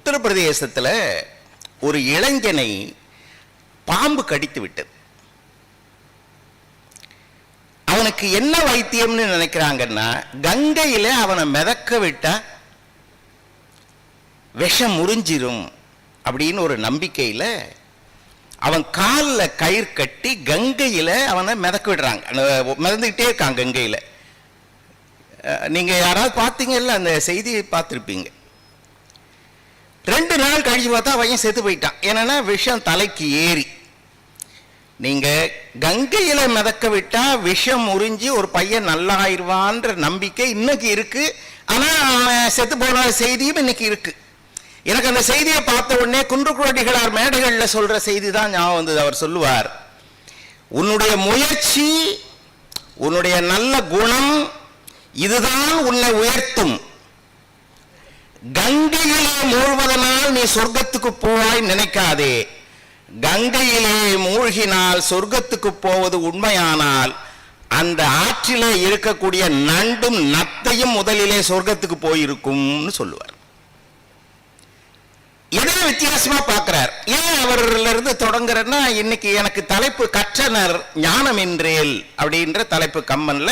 உத்தரப்பிரதேசத்தில் ஒரு இளைஞனை பாம்பு கடித்து விட்டது. அவனுக்கு என்ன வைத்தியம்னு நினைக்கிறாங்கன்னா, கங்கையில அவனை மிதக்க விட்டா விஷம் முறிஞ்சிரும் அப்படின்னு ஒரு நம்பிக்கையில அவன் காலில் கயிறு கட்டி கங்கையில அவனை மிதக்க விடுறாங்க. மிதந்துக்கிட்டே இருக்கான் கங்கையில. நீங்க யாராவது பார்த்தீங்கல்ல, அந்த செய்தியை பார்த்துருப்பீங்க. 2 நாள் கழிச்சு பார்த்தா அவன் செத்து போயிட்டான். ஏன்னா விஷம் தலைக்கு ஏறி. நீங்க கங்கையில மிதக்க விட்டா விஷம் முறிஞ்சு ஒரு பையன் நல்லா ஆயிடுவான்ற நம்பிக்கை இன்னைக்கு இருக்கு. ஆனா அவன் செத்து போன செய்தியும் இன்னைக்கு இருக்கு. எனக்கு அந்த செய்தியை பார்த்த உடனே குன்றக்குடிகளார் மேடைகளில் சொல்ற செய்தி தான் ஞாபகம் வந்தது. அவர் சொல்லுவார், உன்னுடைய முயற்சி, உன்னுடைய நல்ல குணம் இதுதான் உன்னை உயர்த்தும். கங்கையிலே மூழ்வதனால் நீ சொர்க்கத்துக்கு போவாய் நினைக்காதே. கங்கையிலே மூழ்கினால் சொர்க்கத்துக்கு போவது உண்மையானால் அந்த ஆற்றிலே இருக்கக்கூடிய நண்டும் நத்தையும் முதலிலே சொர்க்கத்துக்கு போயிருக்கும்னு சொல்லுவார். எதை வித்தியாசமா பார்க்கிறார். ஏன் அவர்ல இருந்து தொடங்குறன்னா, இன்னைக்கு எனக்கு தலைப்பு கற்றனர் ஞானம் என்றேல் அப்படின்ற தலைப்பு கம்மன்ல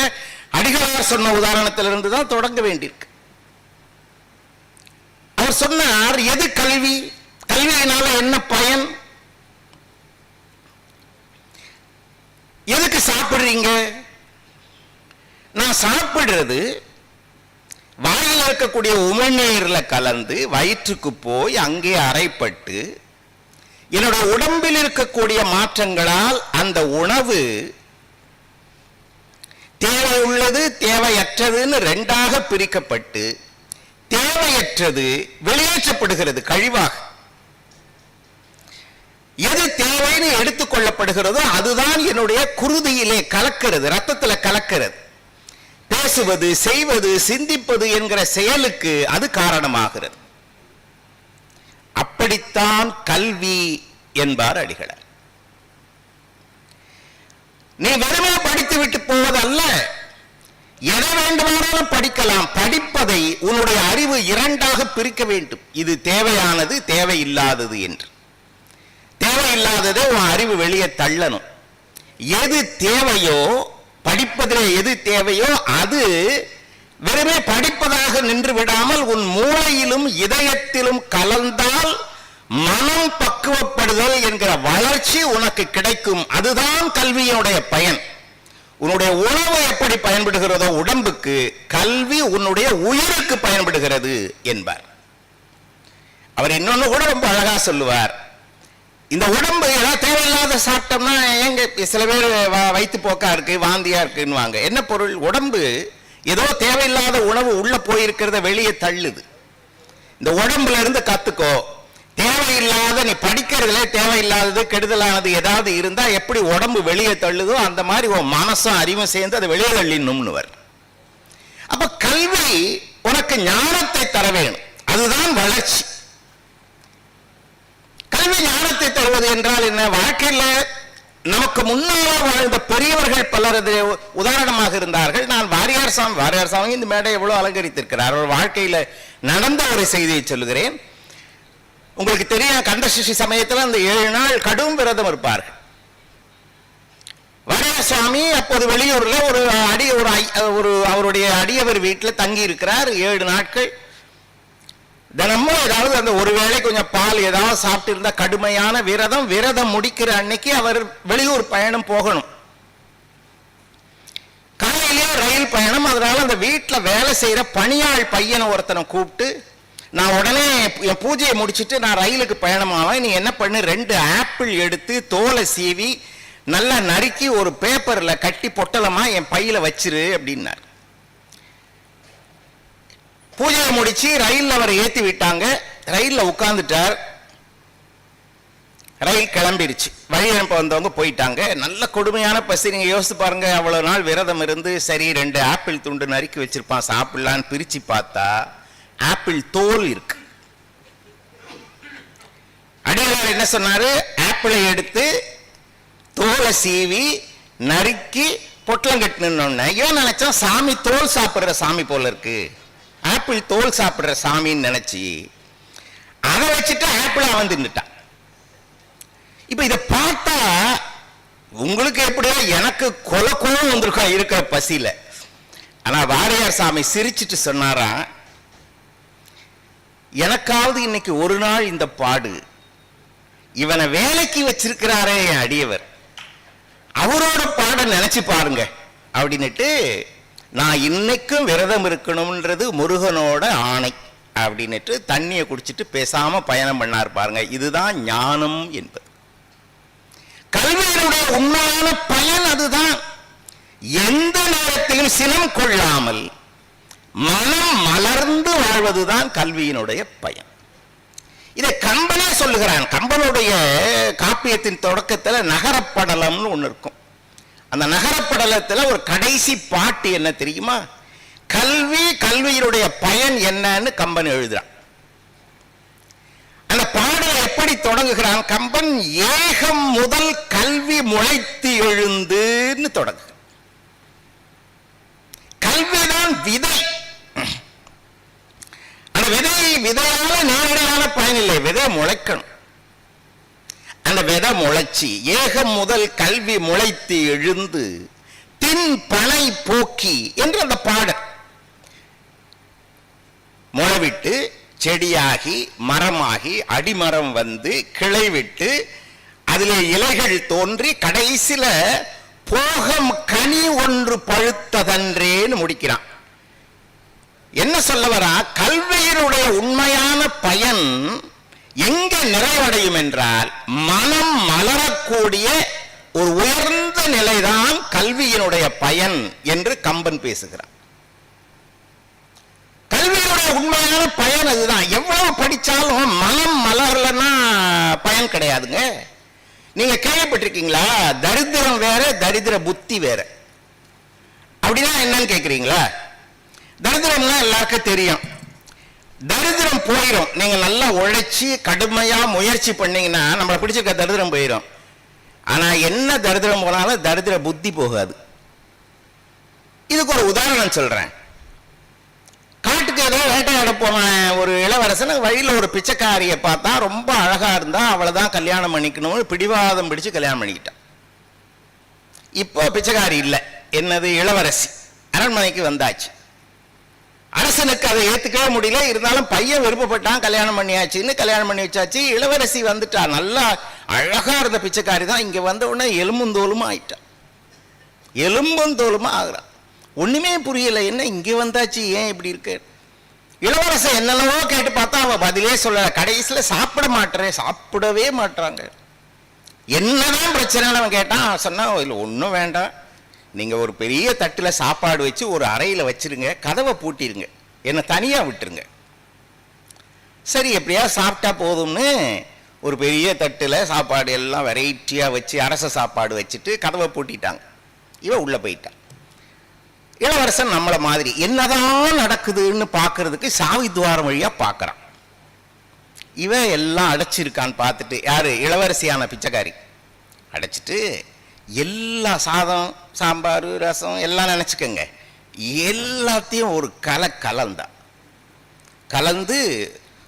அடிகளார் சொன்ன உதாரணத்திலிருந்து தான் தொடங்க வேண்டியிருக்கு. அவர் சொன்னார், எது கல்வி, கல்வியினால என்ன பயன், எதுக்கு சாப்பிடுறீங்க? நான் சாப்பிடுறது வாயில் இருக்கக்கூடிய உமிழ்நீர்ல கலந்து வயிற்றுக்கு போய் அங்கே அரைப்பட்டு என்னோட உடம்பில் இருக்கக்கூடிய மாற்றங்களால் அந்த உணவு தேவை உள்ளது தேவையற்றதுன்னு 2ஆக பிரிக்கப்பட்டு தேவையற்றது வெளியேற்றப்படுகிறது கழிவாக. எது தேவைன்னு எடுத்துக்கொள்ளப்படுகிறதோ அதுதான் என்னுடைய குருதியிலே கலக்கிறது, ரத்தத்தில் கலக்கிறது. பேசுவது, செய்வது, சிந்திப்பது என்கிற செயலுக்கு அது காரணமாகிறது. அப்படித்தான் கல்வி என்பார் அடிகளார். நீ வெறுமே படித்து விட்டு போவதல்ல, எதை வேண்டுமானாலும் படிக்கலாம். படிப்பதை உன்னுடைய அறிவு 2ஆக பிரிக்க வேண்டும். இது தேவையானது, தேவையில்லாதது என்று. தேவையில்லாததை உன் அறிவு வெளியே தள்ளணும். எது தேவையோ, படிப்பதில் எது தேவையோ அது வெறுமே படிப்பதாக நின்று விடாமல் உன் மூளையிலும் இதயத்திலும் கலந்தால் மனம் பக்குவப்படுதல் என்கிற வளர்ச்சி உனக்கு கிடைக்கும். அதுதான் கல்வியுடைய பயன். உன்னுடைய உணவு எப்படி பயன்படுகிறதோ உடம்புக்கு, கல்வி உன்னுடைய உயிருக்கு பயன்படுகிறது என்பார். அவர் இன்னொன்னு கூட ரொம்ப அழகா சொல்லுவார். இந்த உடம்பு ஏதாவது தேவையில்லாத சாப்பிட்டோம்னா எங்க சில பேர் வயிற்று போக்கா இருக்கு, வாந்தியா இருக்குன்னு. என்ன பொருள்? உடம்பு ஏதோ தேவையில்லாத உணவு உள்ள போயிருக்கிறத வெளியே தள்ளுது. இந்த உடம்புல இருந்து கத்துக்கோ. தேவையில்லாத, நீ படிக்கிறதுல தேவையில்லாதது கெடுதலானது ஏதாவது இருந்தா எப்படி உடம்பு வெளியே தள்ளுதோ அந்த மாதிரி உன் மனசும் அறிவும் சேர்ந்து அதை வெளியே தள்ளினும்னு. அப்ப கல்வி உனக்கு ஞானத்தை தர வேணும். அதுதான் வளர்ச்சி. கல்வி ஞானத்தை தருவது என்றால் என்ன? வாழ்க்கையில் நமக்கு முன்னால் வாழ்ந்த பெரியவர்கள் பலர் உதாரணமாக இருந்தார்கள். நான் வாரியார் சாமி இந்த மேடை எவ்வளவு அலங்கரித்திருக்கிறார். அவர் வாழ்க்கையில் நடந்த ஒரு செய்தியை சொல்லுகிறேன். உங்களுக்கு தெரியும், கந்தசஷ்டி சமயத்தில் அந்த 7 நாள் கடும் விரதம் இருப்பார்கள். வாரியார் சுவாமி அப்போது வெளியூர்ல ஒரு அவருடைய அடியவர் வீட்டில் தங்கி இருக்கிறார் 7 நாட்கள். தினமும் ஏதாவது அந்த ஒருவேளை கொஞ்சம் பால் ஏதாவது சாப்பிட்டு இருந்தா கடுமையான விரதம் முடிக்கிற அன்னைக்கு அவர் வெளியூர் பயணம் போகணும். காலையிலேயே ரயில் பயணம். அதனால அந்த வீட்டில் வேலை செய்யற பணியாள் பையனை ஒருத்தனை கூப்பிட்டு, நான் உடனே என் பூஜையை முடிச்சுட்டு நான் ரயிலுக்கு பயணமாவேன், நீ என்ன பண்ணு, 2 ஆப்பிள் எடுத்து தோலை சீவி நல்லா நறுக்கி ஒரு பேப்பர்ல கட்டி பொட்டலமா என் பையில வச்சிரு அப்படின்னார். பூஜையை முடிச்சு ரயில் அவரை ஏற்றி விட்டாங்க. ரயில்ல உட்கார்ந்துட்டார். ரயில் கிளம்பிடுச்சு. வழி அனுப்ப வந்தவங்க போயிட்டாங்க. நல்ல கொடுமையான பசி. நீங்க யோசிச்சு பாருங்க, அவ்வளவு நாள் விரதம் இருந்து சரி 2 ஆப்பிள் துண்டு நறுக்கி வச்சிருப்பான், சாப்பிடலான்னு பிரிச்சு பார்த்தா ஆப்பிள் தோல் இருக்கு. அடியார் என்ன சொன்னாரு? ஆப்பிளை எடுத்து தோலை சீவி நறுக்கி பொட்டலம் கட்டினோன்னு. ஏன் நினைச்சா சாமி தோல் சாப்பிடுற சாமி போல இருக்கு, ஆப்பிள் தோல் சாப்பிடுற சாமின்னு நினைச்சி அதை வச்சுட்டு ஆப்பிள் அவன் தின்னுட்டான். இப்ப இதை பார்த்தா உங்களுக்கு எப்படியா எனக்கு கொலை கோலம் வந்திருக்கா இருக்கிற பசியில. ஆனா வாரியார் சாமி சிரிச்சிட்டு சொன்னாரா, எனக்காவது இன்னைக்கு ஒரு நாள் இந்த பாடு, இவனை வேலைக்கு வச்சிருக்கிறாரே என் அடியவர், அவரோட பாட நினைச்சு பாருங்க அப்படின்னுட்டு, நான் இன்னைக்கும் விரதம் இருக்கணும்ன்றது முருகனோட ஆணை அப்படின்னுட்டு தண்ணியை குடிச்சிட்டு பேசாம பயணம் பண்ணார் பாருங்க. இதுதான் ஞானம் என்பது. கல்வியினுடைய உண்மையான பயன் அதுதான். எந்த நேரத்திலும் சினம் கொள்ளாமல் மனம் மலர்ந்து வாழ்வதுதான் கல்வியினுடைய பயன். இதை கம்பனே சொல்லுகிறான். கம்பனுடைய காப்பியத்தின் தொடக்கத்தில் நகரப்படலம்னு ஒன்று இருக்கும். அந்த நகரப்படலத்தில் ஒரு கடைசி பாட்டு என்ன தெரியுமா? கல்வி, கல்வியினுடைய பயன் என்னன்னு கம்பன் எழுதுறான். அந்த பாடலை எப்படி தொடங்குகிறான் கம்பன்? ஏகம் முதல் கல்வி முளைத்து எழுந்துன்னு தொடங்கு. கல்விதான் விதை. அந்த விதையால நேரடியான பயன் இல்லை, விதை முளைக்கணும். அந்த விதை முளைச்சி ஏகம் முதல் கல்வி முளைத்து எழுந்து தின் பனை போக்கி என்று அந்த பாடல் முளைவிட்டு செடியாகி மரமாகி அடிமரம் வந்து கிளை விட்டு அதிலே இலைகள் தோன்றி கடைசியில போகம் கனி ஒன்று பழுத்ததன்றேன்னு முடிக்கிறான். என்ன சொல்ல வரா? கல்வியினுடைய உண்மையான பயன் எங்க நிறைவடையும் என்றால் மனம் மலரக்கூடிய ஒரு உயர்ந்த நிலைதான் கல்வியினுடைய பயன் என்று கம்பன் பேசுகிறான். கல்வியினுடைய உண்மையான பயன் அதுதான். எவ்வளவு படிச்சாலும் மனம் மலரலன்னா பயன் கிடையாதுங்க. நீங்க கேள்விப்பட்டிருக்கீங்களா? தரித்திரம் வேற, தரித்திர புத்தி வேற. அப்படின்னா என்னன்னு கேக்குறீங்களா? தரித்திரம்னா எல்லாருக்கும் தெரியும். தரித்திரம் போயிடும். நீங்க நல்லா உழைச்சி கடுமையா முயற்சி பண்ணீங்கன்னா நம்மளை பிடிச்சிருக்க தரித்திரம் போயிடும். ஆனா என்ன தரித்திரம் போனாலும் தரித்திர புத்தி போகாது. இதுக்கு ஒரு உதாரணம் சொல்றேன். காட்டுக்கு ஏதோ வேட்டையாட போன ஒரு இளவரசன் வழியில ஒரு பிச்சைக்காரியை பார்த்தா, ரொம்ப அழகா இருந்தா, அவளைதான் கல்யாணம் பண்ணிக்கணும்னு பிடிவாதம் பிடிச்சு கல்யாணம் பண்ணிக்கிட்டான். இப்போ பிச்சைக்காரி இல்லை, என்னது இளவரசி அரண்மனைக்கு வந்தாச்சு. அரசனுக்கு அதை ஏத்துக்கவே முடியல. இருந்தாலும் பையன் விருப்பப்பட்டான், கல்யாணம் பண்ணியாச்சுன்னு கல்யாணம் பண்ணி வச்சாச்சு. இளவரசி வந்துட்டா, நல்லா அழகா இருந்த பிச்சைக்காரி தான் இங்க வந்த உடனே எலும்பும் தோலுமா ஆயிட்டான். எலும்பும் தோலுமா ஆகுறான். ஒண்ணுமே புரியல, என்ன இங்க வந்தாச்சு, ஏன் இப்படி இருக்கு? இளவரசன் என்னென்னவோ கேட்டு பார்த்தா அவ பதிலே சொல்ல. கடைசியில சாப்பிட மாட்டேன், சாப்பிடவே மாட்டாங்க. என்னதான் பிரச்சனை அவன் கேட்டான். சொன்னா இல்லை ஒன்றும் வேண்டாம், நீங்க ஒரு பெரிய தட்டுல சாப்பாடு வச்சு ஒரு அறையில வச்சிருங்க, கதவை பூட்டிருங்க, என்னை தனியா விட்டுருங்க. சரி எப்படியா சாப்பிட்டா போதும்னு ஒரு பெரிய தட்டுல சாப்பாடு எல்லாம் வெரைட்டியா வச்சு அரச சாப்பாடு வச்சுட்டு கதவை பூட்டிட்டாங்க. இவன் உள்ள போயிட்டான். இளவரசன் நம்மள மாதிரி என்னதான் நடக்குதுன்னு பாக்குறதுக்கு சாவி துவாரம் வழியா பாக்குறான். இவன் எல்லாம் அடைச்சிருக்கான்னு பார்த்துட்டு, யாரு? இளவரசியான பிச்சைக்காரி அடைச்சிட்டு எல்லா சாதம் சாம்பார் ரசம் எல்லாம் நினைச்சுக்கங்க, எல்லாத்தையும் ஒரு கலந்தா, கலந்து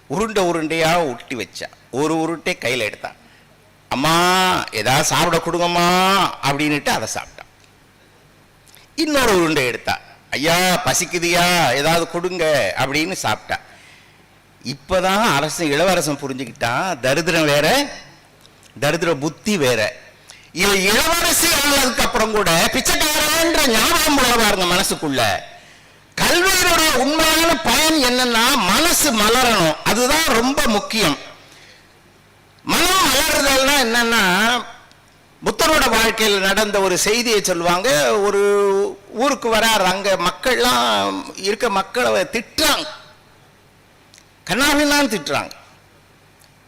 உருண்டை உருண்டையா உருட்டி வச்சா. ஒரு உருட்டை கையில் எடுத்தான். அம்மா ஏதாவது சாப்பிட கொடுங்கம்மா அப்படின்னுட்டு அதை சாப்பிட்டான். இன்னொரு உருண்டை எடுத்தா, ஐயா பசிக்குதியா ஏதாவது கொடுங்க அப்படின்னு சாப்பிட்டா. இப்பதான் இளவரசன் புரிஞ்சுக்கிட்டான், தரித்திரம் வேற, தரித்திர புத்தி வேற. இவன் இளவரசி ஆனதுக்கு அப்புறம் கூட பிச்சைக்காரன்ற ஞாபகம் பாருங்க மனசுக்குள்ள. கல்வியினுடைய உண்மையான பயன் என்னன்னா மனசு மலரணும், அதுதான் ரொம்ப முக்கியம். மனம் மலருதல்னா என்னன்னா, புத்தரோட வாழ்க்கையில் நடந்த ஒரு செய்தியை சொல்லுவாங்க. ஒரு ஊருக்கு வராரு, அங்க மக்கள்லாம் இருக்க மக்களை திட்டுறாங்க, கண்ணாவிலாம் திட்டுறாங்க.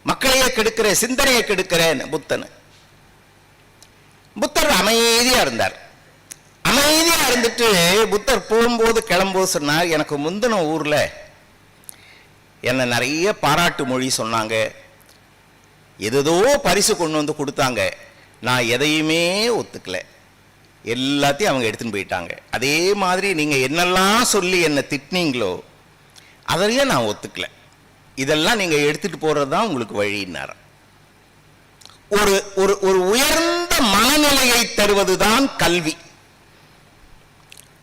மக்களையே கெடுக்கிற, சிந்தனையை கெடுக்கிறேன்னு புத்தன். புத்தர் அமைதியா இருந்தார். அமைதியா இருந்துட்டு புத்தர் போகும்போது கிளம்போது சொன்னார், எனக்கு முந்தின ஊர்ல என்ன நிறைய பாராட்டு மொழி சொன்னாங்க, ஏதோ பரிசு கொண்டு வந்து கொடுத்தாங்க, நான் எதையுமே ஒத்துக்கல, எல்லாத்தையும் அவங்க எடுத்துன்னு போயிட்டாங்க. அதே மாதிரி நீங்க என்னெல்லாம் சொல்லி என்ன திட்டினீங்களோ அதையே நான் ஒத்துக்கல, இதெல்லாம் நீங்க எடுத்துட்டு போறதுதான் உங்களுக்கு வழின்னார். ஒரு ஒரு ஒரு உயர்ந்த மனநிலையை தருவதுதான் கல்வி.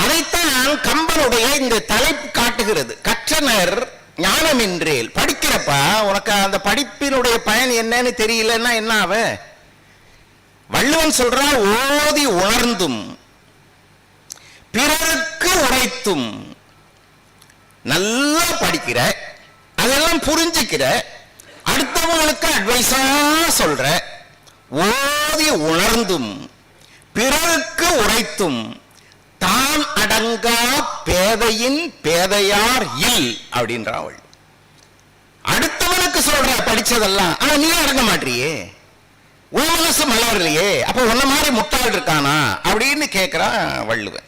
அதைத்தான் கம்பனுடைய இந்த தலைப்பு காட்டுகிறது. கற்றனர் ஞானமின்றேல். படிக்கிறப்ப உனக்கு அந்த படிப்பினுடைய பயன் என்னன்னு தெரியலன்னா என்ன ஆவ? வள்ளுவன் சொல்றா, ஓதி உணர்ந்தும் பிறருக்கு உரைத்தும். நல்லா படிக்கிற, அதெல்லாம் புரிஞ்சுக்கிற, அடுத்தவங்களுக்கு அட்வைஸா சொல்ற, ஓதி உணர்ந்தும் பிறருக்கு உரைத்தும் தான் அடங்கா பேதையின் பேதையார் இல் அப்படின்றாள். அடுத்தவனுக்கு சொல்ற படிச்சதெல்லாம், ஆனா நீ அடங்க மாட்டியே, உன் மனசு மலரலையே, அப்ப உன்ன மாதிரி முட்டாள் இருக்கானா அப்படின்னு கேட்கிறான் வள்ளுவன்.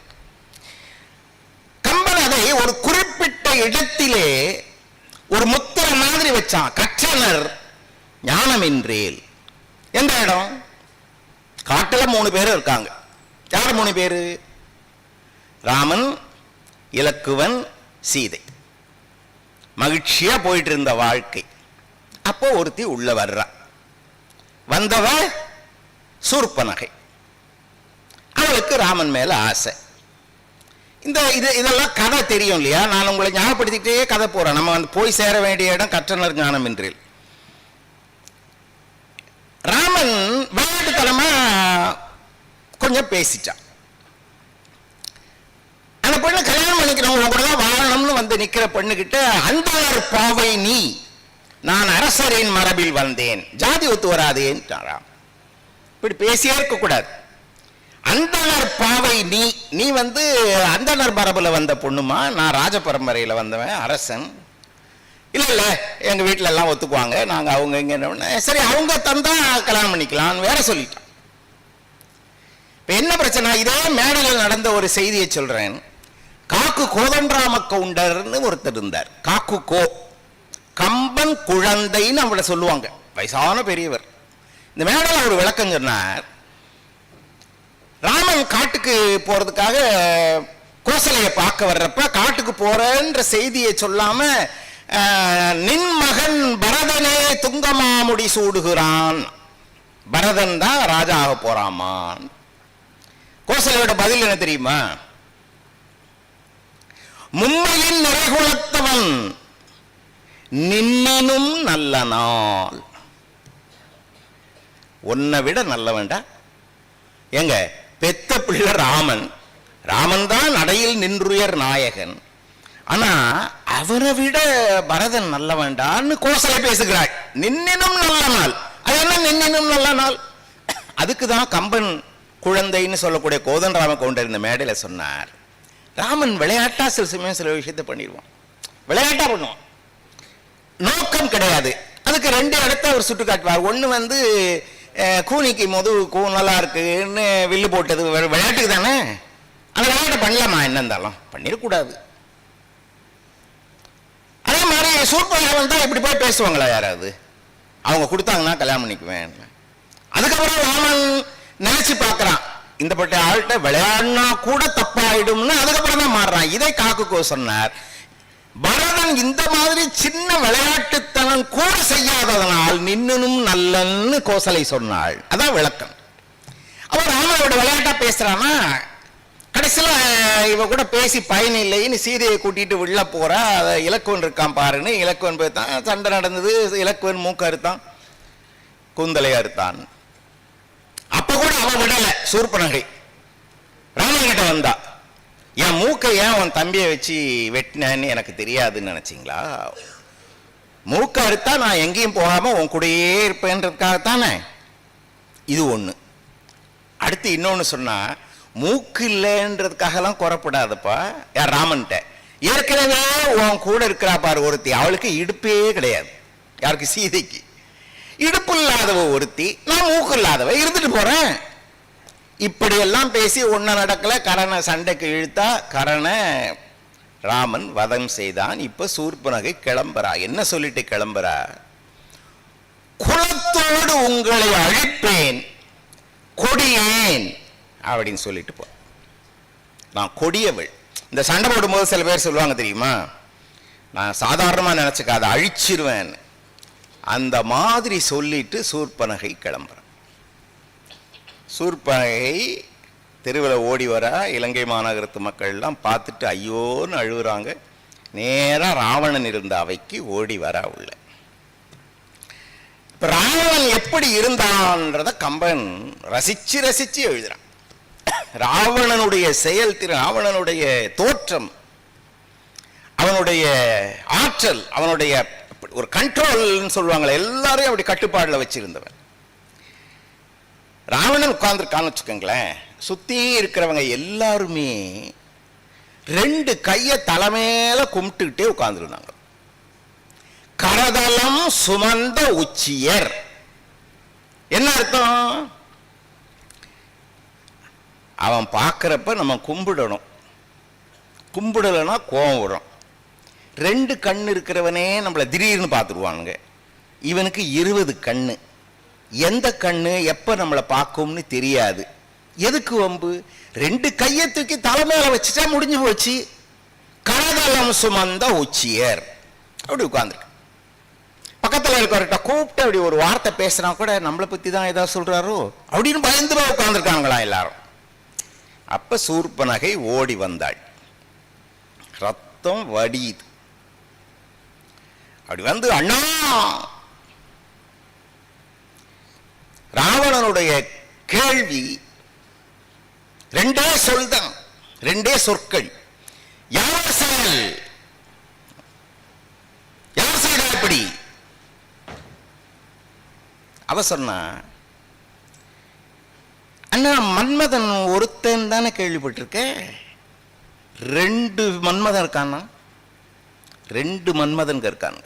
கம்பன் அதை ஒரு குறிப்பிட்ட இடத்திலே ஒரு முத்திரை மாதிரி வச்சான். கற்றனர் ஞானமின்றேல். எந்த இடம்? காட்டுல 3 பேர் இருக்காங்க. யார் 3 பேரு? ராமன், இலக்குவன், சீதை. மகிழ்ச்சியா போயிட்டு இருந்த வாழ்க்கை. அப்போ ஒருத்தி உள்ள வர்றா. வந்தவ சூர்ப்பனகை. அவளுக்கு ராமன் மேல ஆசை. இதெல்லாம் கதை தெரியும் இல்லையா? நான் உங்களை ஞாபகப்படுத்திக்கிட்டே கதை போறேன். நம்ம வந்து போய் சேர வேண்டிய இடம் கற்றனர் ஞானமின்றேல். ராமன் விளையாட்டுத்தனமா கொஞ்சம் பேசிட்டான். அந்த பெண்ணு கல்யாணம் பண்ணிக்கிறவங்க கூட தான் வாழணும்னு வந்து நிக்கிற பெண்ணுகிட்ட, அந்தனர் பாவை நீ, நான் அரசரின் மரபில் வந்தேன், ஜாதி ஒத்து வராதேன்றாராம். இப்படி பேசியே இருக்க கூடாது. அந்தனர் பாவை நீ, நீ வந்து அந்தனர் மரபுல வந்த பொண்ணுமா, நான் ராஜ பரம்பரையில வந்தவன், அரசன். இல்ல இல்ல எங்க வீட்டுல எல்லாம் ஒத்துக்குவாங்க, நாங்க அவங்க இங்க, சரி அவங்க தந்தா கல்யாணம் பண்ணிக்கலாம் வேற சொல்லிட்டான். இப்ப என்ன பிரச்சனை? இதே மேடையில் நடந்த ஒரு செய்தியை சொல்றேன். காக்கு கோதண்டராம கவுண்டர்னு ஒருத்தர் இருந்தார். காக்கு கோ, கம்பன் குழந்தைன்னு அவங்கள சொல்லுவாங்க, வயசான பெரியவர். இந்த மேடையில் ஒரு விளக்கம் சொன்னார். ராமன் காட்டுக்கு போறதுக்காக கோசலையை பார்க்க வர்றப்ப, காட்டுக்கு போறன்ற செய்தியை சொல்லாம நின் மகன் பரதனே துங்கமாமுடி சூடுகிறான், பரதன் தான் ராஜா ஆக போறாமான். கோசலையோட பதில் என்ன தெரியுமா? மும்மையின் நிறைகுலத்தவன் நின்னும் நல்ல நாள். உன்னை விட நல்லவன்டா. எங்க பெத்த பிள்ளை ராமன், ராமன் தான் நடையில் நின்றுயர் நாயகன். ஆனா அவரை விட பரதன் நல்லவன்டான்னு கோசலை பேசுகிறாள். நின்னும் நல்ல நாள். அது என்ன நின்னும் நல்ல நாள்? அதுக்குதான் கம்பன் குழந்தைன்னு சொல்லக்கூடிய கோதண்டராம கவுண்டர் இந்த மேடையில சொன்னார். ராமன் விளையாட்டா சில சமயம் சில விஷயத்தை பண்ணிடுவான், விளையாட்டா பண்ணுவான், நோக்கம் கிடையாது. அதுக்கு 2 இடத்த அவர் சுட்டு காட்டுவார். ஒண்ணு வந்து கூனிக்கு முதுகு நல்லா இருக்குன்னு வில்லு போட்டது விளையாட்டுக்கு தானே. அந்த விளையாட்டை பண்ணலாமா? என்ன இருந்தாலும் பண்ணிடக்கூடாது. அதே மாதிரி சூர்பனகை தான் இப்படி போய் பேசுவாங்களா யாராவது? அவங்க கொடுத்தாங்கன்னா கல்யாணம் பண்ணிக்குவேன். அதுக்கப்புறம் ராமன் நினைச்சு பார்க்கறான், இந்த பட்ட ஆள்கிட்ட விளையாடினா கூட தப்பாயிடும்னு. அதுக்கப்புறம் தான் மாறுறான். இதை காக்குக்கோ சொன்னார். பரதன் இந்த மாதிரி சின்ன விளையாட்டுத்தனம் கூட செய்யாததனால் நின்னும் நல்லன்னு கோசலை சொன்னாள். அதான் விளக்கம். அவர் ராமனோட விளையாட்டா பேசுறானா, கடைசியில இவ கூட பேசி பயன் இல்லைன்னு சீதையை கூட்டிட்டு உள்ள போறா. இலக்குவன் இருக்கான் பாருன்னு இலக்குவன் போய்த்தான். சண்டை நடந்தது. இலக்குவன் மூக்க அறுத்தான், கூந்தலை அறுத்தான். அப்ப கூட அவன் விடல. சூர்பனகை ராமன் கிட்ட வந்தா, என் மூக்கை ஏன் உன் தம்பியை வச்சு வெட்டினேன்னு எனக்கு தெரியாதுன்னு நினைச்சிங்களா? மூக்க அறுத்தா நான் எங்கேயும் போகாம உன் கூடயே இருப்பேன்றதுக்காகத்தானே. இது ஒண்ணு. அடுத்து இன்னொன்னு சொன்னா, மூக்கு இல்லைன்றதுக்காகலாம் குறப்படாதப்பா. யார்? ராமன்ட்ட. ஏற்கனவே உன் கூட இருக்கிறா பாரு ஒருத்தி, அவளுக்கு இடுப்பே கிடையாது. யாருக்கு? சீதைக்கு. இடுப்பு இல்லாதவ ஒருத்தி, நான் மூக்கு இல்லாதவ இருந்துட்டு போறேன். இப்படியெல்லாம் பேசி ஒன்ன நடக்கல. கரண சண்டைக்கு இழுத்தா, கரண ராமன் வதம் செய்தான். இப்ப சூர்பனகை கிளம்புறா. என்ன சொல்லிட்டு கிளம்புறா? குலத்தோடு உங்களை அழிப்பேன், கொடியேன் அப்படின்னு சொல்லிட்டு போ. நான் கொடியவள். இந்த சண்டை போடும்போது சில பேர் சொல்லுவாங்க தெரியுமா, நான் சாதாரணமாக நினச்சிக்காத அழிச்சிருவேன். அந்த மாதிரி சொல்லிட்டு சூர்பனகை கிளம்புறான். சூர்பனகை தெருவில் ஓடி வரா. இலங்கை மாநகரத்து மக்கள்லாம் பார்த்துட்டு ஐயோன்னு அழுகுறாங்க. நேராக ராவணன் இருந்த அவைக்கு ஓடி வரா உள்ள. இப்போ ராவணன் எப்படி இருந்தான்றத கம்பன் ரசிச்சு ரசிச்சு எழுதுறான். ராவணனுடைய செயல்திறன், ராவணனுடைய தோற்றம், அவனுடைய ஆற்றல், அவனுடைய ஒரு கண்ட்ரோல்னு சொல்லுவாங்களே, எல்லாரையும் அப்படி கட்டுப்பாடில் வச்சிருந்தவன். ராவணன் உட்கார்ந்துருக்கான்னு வச்சுக்கோங்களேன், சுற்றி இருக்கிறவங்க எல்லாருமே 2 கையை தலைமையில கும்பிட்டுக்கிட்டே உட்கார்ந்துருந்தாங்க. கரதலம் சுமந்த உச்சியர். என்ன அர்த்தம்? அவன் பார்க்குறப்ப நம்ம கும்பிடணும், கும்பிடலைன்னா கோவம் வரும். 2 கண்ணு இருக்கிறவனே நம்மளை திடீர்னு பார்த்துருவானுங்க. இவனுக்கு 20 கண்ணு. எந்த கண்ணு எப்போ நம்மளை பார்க்கும்னு தெரியாது. எதுக்கு வம்பு? 2 கையை தூக்கி தலைமையில வச்சுட்டா முடிஞ்சு போச்சு. கரதலம் சுமந்த உச்சியர் அப்படி உட்கார்ந்துருக்கு. பக்கத்தில் இருக்கிறவர்கிட்ட கூப்பிட்டு அப்படி ஒரு வார்த்தை பேசுனா கூட நம்மளை பற்றி தான் ஏதாவது சொல்றாரோ அப்படின்னு பயந்துட உட்கார்ந்துருக்காங்களா எல்லாரும். அப்ப சூர்பனகை ஓடி வந்தாள். ரத்தம் வடியுது. அப்படி வந்து, அண்ணா, ராவணனுடைய கேள்வி 2 சொல் தான், 2 சொற்கள். யார் செயல்? யார் செய்தா இப்படி? அவ சொன்னா, அண்ணா, மன்மதன் ஒருத்தன் தானே கேள்விப்பட்டிருக்க. 2 மன்மதன் இருக்கானா? 2 மன்மதன் இருக்காங்க.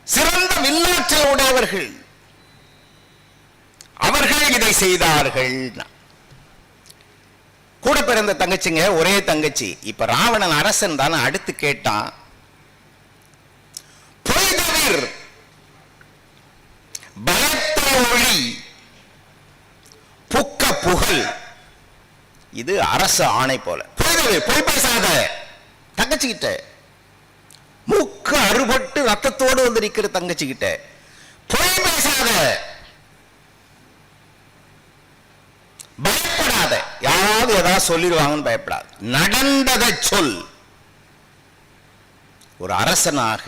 சிறந்த வில்லாற்றல் உடையவர்கள், அவர்கள் இதை செய்தார்கள். கூட பிறந்த தங்கச்சிங்க, ஒரே தங்கச்சி. இப்ப ராவணன் அரசன் தானே. அடுத்து கேட்டான், பொய் தவிர் பலத்த ஒளி புக்க புகழ். இது அரச ஆணை போல. பொய் பேசாத. தங்கச்சி கிட்ட மூக்கு அறுபட்டு ரத்தத்தோடு வந்து நிற்கிற தங்கச்சி கிட்ட பொய் பேசாத, பயப்படாத. யாராவது ஏதாவது சொல்லிடுவாங்கன்னு பயப்படாது. நடந்ததை சொல். ஒரு அரசனாக,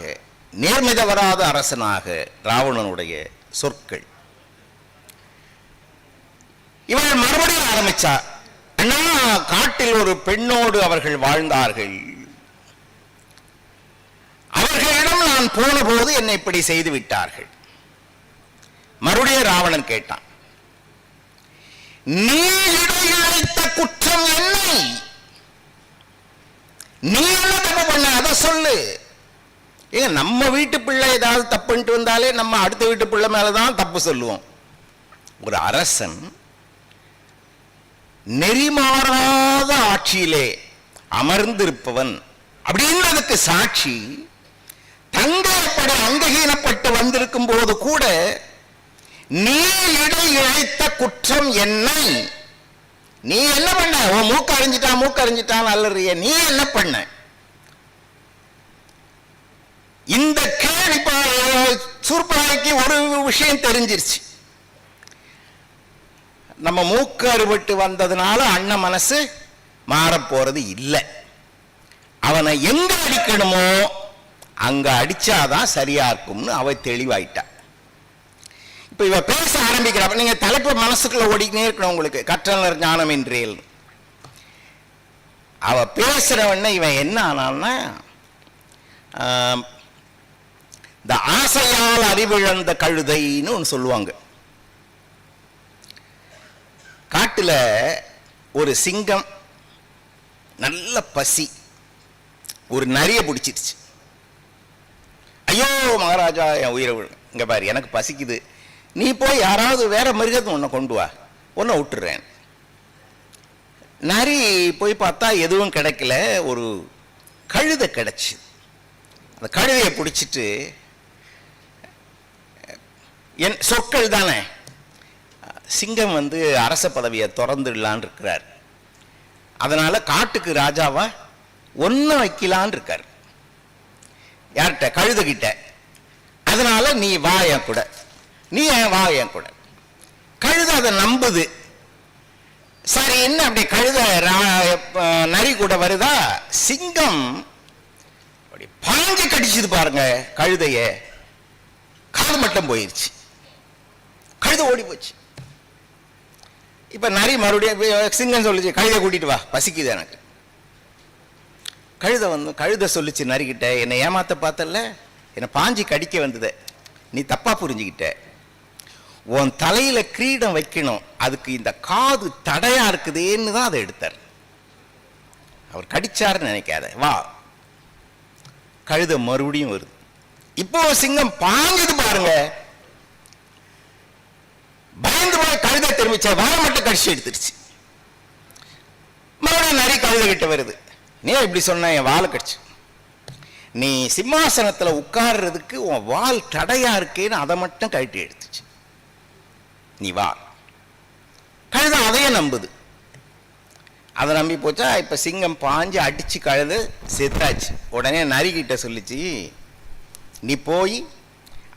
நேர்மை தவறாத அரசனாக ராவணனுடைய சொற்கள். இவர்கள் மறுபடியும் ஆரம்பிச்சா, அண்ணா, காட்டில் ஒரு பெண்ணோடு அவர்கள் வாழ்ந்தார்கள். அவர்களிடம் நான் போன போது என்னை இப்படி செய்து விட்டார்கள். மறுபடியும் ராவணன் கேட்டான், நீ இழைத்த குற்றம் என்ன? நீ என்ன தப்பு பண்ண, அதை சொல்லு. ஏங்க, நம்ம வீட்டு பிள்ளை ஏதாவது தப்புன்ட்டு வந்தாலே நம்ம அடுத்த வீட்டு பிள்ளை மேலதான் தப்பு சொல்லுவோம். ஒரு அரசன் நெறிமாறாத ஆட்சியிலே அமர்ந்திருப்பவன் அப்படின்றதுக்கு சாட்சி, தங்கைப்பட அங்ககீனப்பட்டு வந்திருக்கும் போது கூட நீ இழைத்த குற்றம் என்ன? நீ என்ன பண்ண? உன் மூக்கு அறிஞ்சிட்டான் அல்லறிய, நீ என்ன பண்ண? இந்த கேள்வி சூர்பனகைக்கு ஒரு விஷயம் தெரிஞ்சிருச்சு. நம்ம மூக்கு அறுபட்டு வந்ததுனால அண்ணன் மனசு மாறப்போறது இல்லை. அவனை எங்க அடிக்கணுமோ அங்க அடிச்சாதான் சரியா இருக்கும்னு அவ தெளிவாயிட்டா. இப்ப இவ பேச ஆரம்பிக்கிறப்ப நீங்க தலைப்பு மனசுக்குள்ள ஓடிக்கினே இருக்கணும். உங்களுக்கு கற்றலர் ஞானம் என்றேல் அவ பேசுறவன இவன் என்ன ஆனான்னா, இந்த ஆசையால் அறிவிழந்த கழுதைன்னு ஒன்று சொல்லுவாங்க. காட்டுல ஒரு சிங்கம் நல்ல பசி, ஒரு நரிய பிடிச்சிருச்சு. ஐயோ மகாராஜா, என் உயிரை இங்க பாரு, எனக்கு பசிக்குது, நீ போய் யாராவது வேற மிருகத்தை உன்னை கொண்டு வா, உன்னை விட்டுறேன். நரி போய் பார்த்தா எதுவும் கிடைக்கல. ஒரு கழுதை கிடைச்சு. அந்த கழுதையை பிடிச்சிட்டு, என் சொற்கள் தானே, சிங்கம் அரச பதவியை திறந்துடலான் இருக்கிறார். அதனால காட்டுக்கு ராஜாவா ஒன்னு வைக்கலான் இருக்கார். யார்கிட்ட? கழுதைகிட்ட. அதனால நீ வா என் கூட, நீ வா என் கூட. கழுதை அதை நம்புது. சரி என்ன அப்படி கழுதை நரி கூட வருதா? சிங்கம் அப்படி பாஞ்சு கடிச்சது பாருங்க கழுதைய, காது மட்டும் போயிருச்சு, கழுதை ஓடி போச்சு. இப்ப நரி மறுபடியும் சிங்கம் சொல்லிச்சு, கழுதை கூட்டிட்டு வா, பசிக்குது எனக்கு. கழுதை சொல்லிச்சு நரிக்கிட்ட, என்னை ஏமாத்த பார்த்தல, என்னை பாஞ்சி கடிக்க வந்தது, நீ தப்பா புரிஞ்சுக்கிட்ட. உன் தலையில கிரீடம் வைக்கணும், அதுக்கு இந்த காது தடையா இருக்குதேன்னு தான் அதை எடுத்தார். அவர் கடிச்சாருன்னு நினைக்காத, வா. கழுதை மறுபடியும் வருது. இப்போ சிங்கம் பாஞ்சது பாருங்க, பயந்து போய் கழுதை தெரிவிச்ச வாழை மட்டும் கடிச்சு எடுத்துருச்சு. மறுபடியும் நரி கழுதை கிட்ட வருது, நீ இப்படி சொன்ன, என் வாழை கடிச்சு, நீ சிம்மாசனத்துல உட்கார்றதுக்கு உன் வால் தடையா இருக்கேன்னு அதை மட்டும் கழட்டி எடுத்துச்சு, நீ வா. கழுதை அதையே நம்புது. அதை நம்பி போச்சா. இப்ப சிங்கம் பாஞ்சு அடிச்சு கழுதை செத்தாச்சு. உடனே நரிக்கிட்ட சொல்லிச்சு, நீ போய்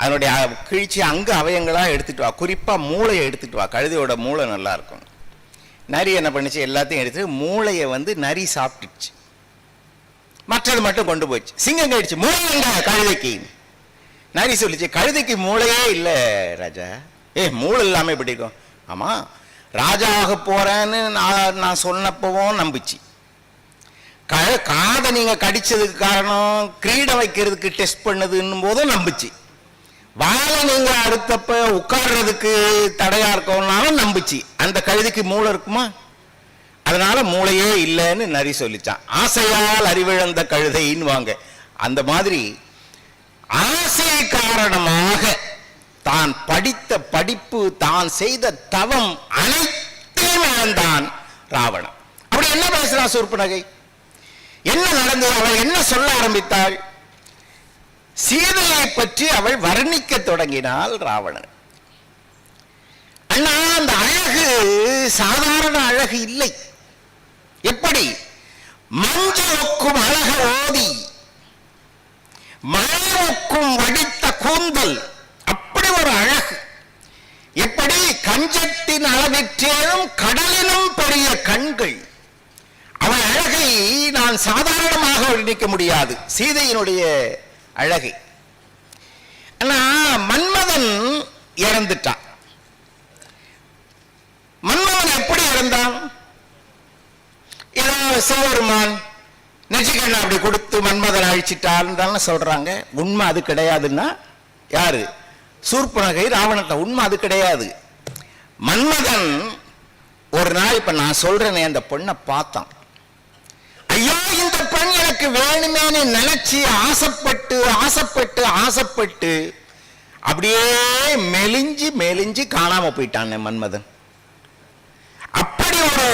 அதனுடைய கிழிச்சி அங்க அவயங்களா எடுத்துட்டு வா, குறிப்பா மூளையை எடுத்துட்டு வா, கழுதையோட மூளை நல்லா இருக்கும். நரி என்ன பண்ணிச்சு, எல்லாத்தையும் எடுத்து மூளையை நரி சாப்பிட்டுச்சு, மற்றது மட்டும் கொண்டு போச்சு. சிங்கம் கழிச்சு, மூளை எங்க கழுதைக்கு? நரி சொல்லிச்சு, கழுதைக்கு மூளையே இல்லை ராஜா. மூளை இல்லாம எப்படி இருக்கும்? ஆமா, ராஜாவாக போறேன்னு நான் சொன்னப்பவும் நம்பிச்சு. காதை நீங்க கடிச்சதுக்கு காரணம் கிரீடம் வைக்கிறதுக்கு டெஸ்ட் பண்ணதுன்னும் போதும் நம்பிச்சு. வாழை நீங்க அடுத்தப்ப உட்கார்றதுக்கு தடையா இருக்கனாலும் நம்பிச்சு. அந்த கழுதைக்கு மூளை இருக்குமா? அதனால மூளையே இல்லைன்னு நரி சொல்லிச்சான். ஆசையால் அறிவிழந்த கழுதைன்னு வாங்க. அந்த மாதிரி ஆசை காரணமாக தான் படித்த படிப்பு, தான் செய்த தவம் அனைத்தையும் இழந்தான் ராவணன். அப்படி என்ன பேசுறான் சூர்பனகை? என்ன நடந்தது? அவள் என்ன சொல்ல ஆரம்பித்தாள்? சீதையை பற்றி அவள் வர்ணிக்க தொடங்கினாள் ராவணன். அண்ணா, அந்த அழகு சாதாரண அழகு இல்லை. எப்படி? மஞ்சளுக்கும் அழகு ஓதி, மழைக்கும் வடித்த கூந்தல், அப்படி ஒரு அழகு. எப்படி? கஞ்சத்தின் அளவிற்றேனும் கடலிலும் பெரிய கண்கள். அவள் அழகை நான் சாதாரணமாக வர்ணிக்க முடியாது, சீதையினுடைய அழகை. ஆனா மன்மதன் இறந்துட்டான். மன்மதன் எப்படி இறந்தான்? ஏதோ சிவபெருமான் நெற்றிக்கண்ணை அப்படி கொடுத்து மன்மதன் அழிச்சிட்டான்னு சொல்றாங்க. உண்மை அது கிடையாதுன்னா யாரு? சூர்பனகை ராவணன். உண்மை அது கிடையாது. மன்மதன் ஒரு நாள், இப்ப நான் சொல்றேனே, அந்த பொண்ணை பார்த்தான். ஐயோ, இந்த பெண் எனக்கு வேணுமேனு நினைச்சு ஆசைப்பட்டு ஆசைப்பட்டு ஆசைப்பட்டு அப்படியே மெலிஞ்சு மெலிஞ்சு காணாம போயிட்டான் மன்மதன். அப்படி ஒரு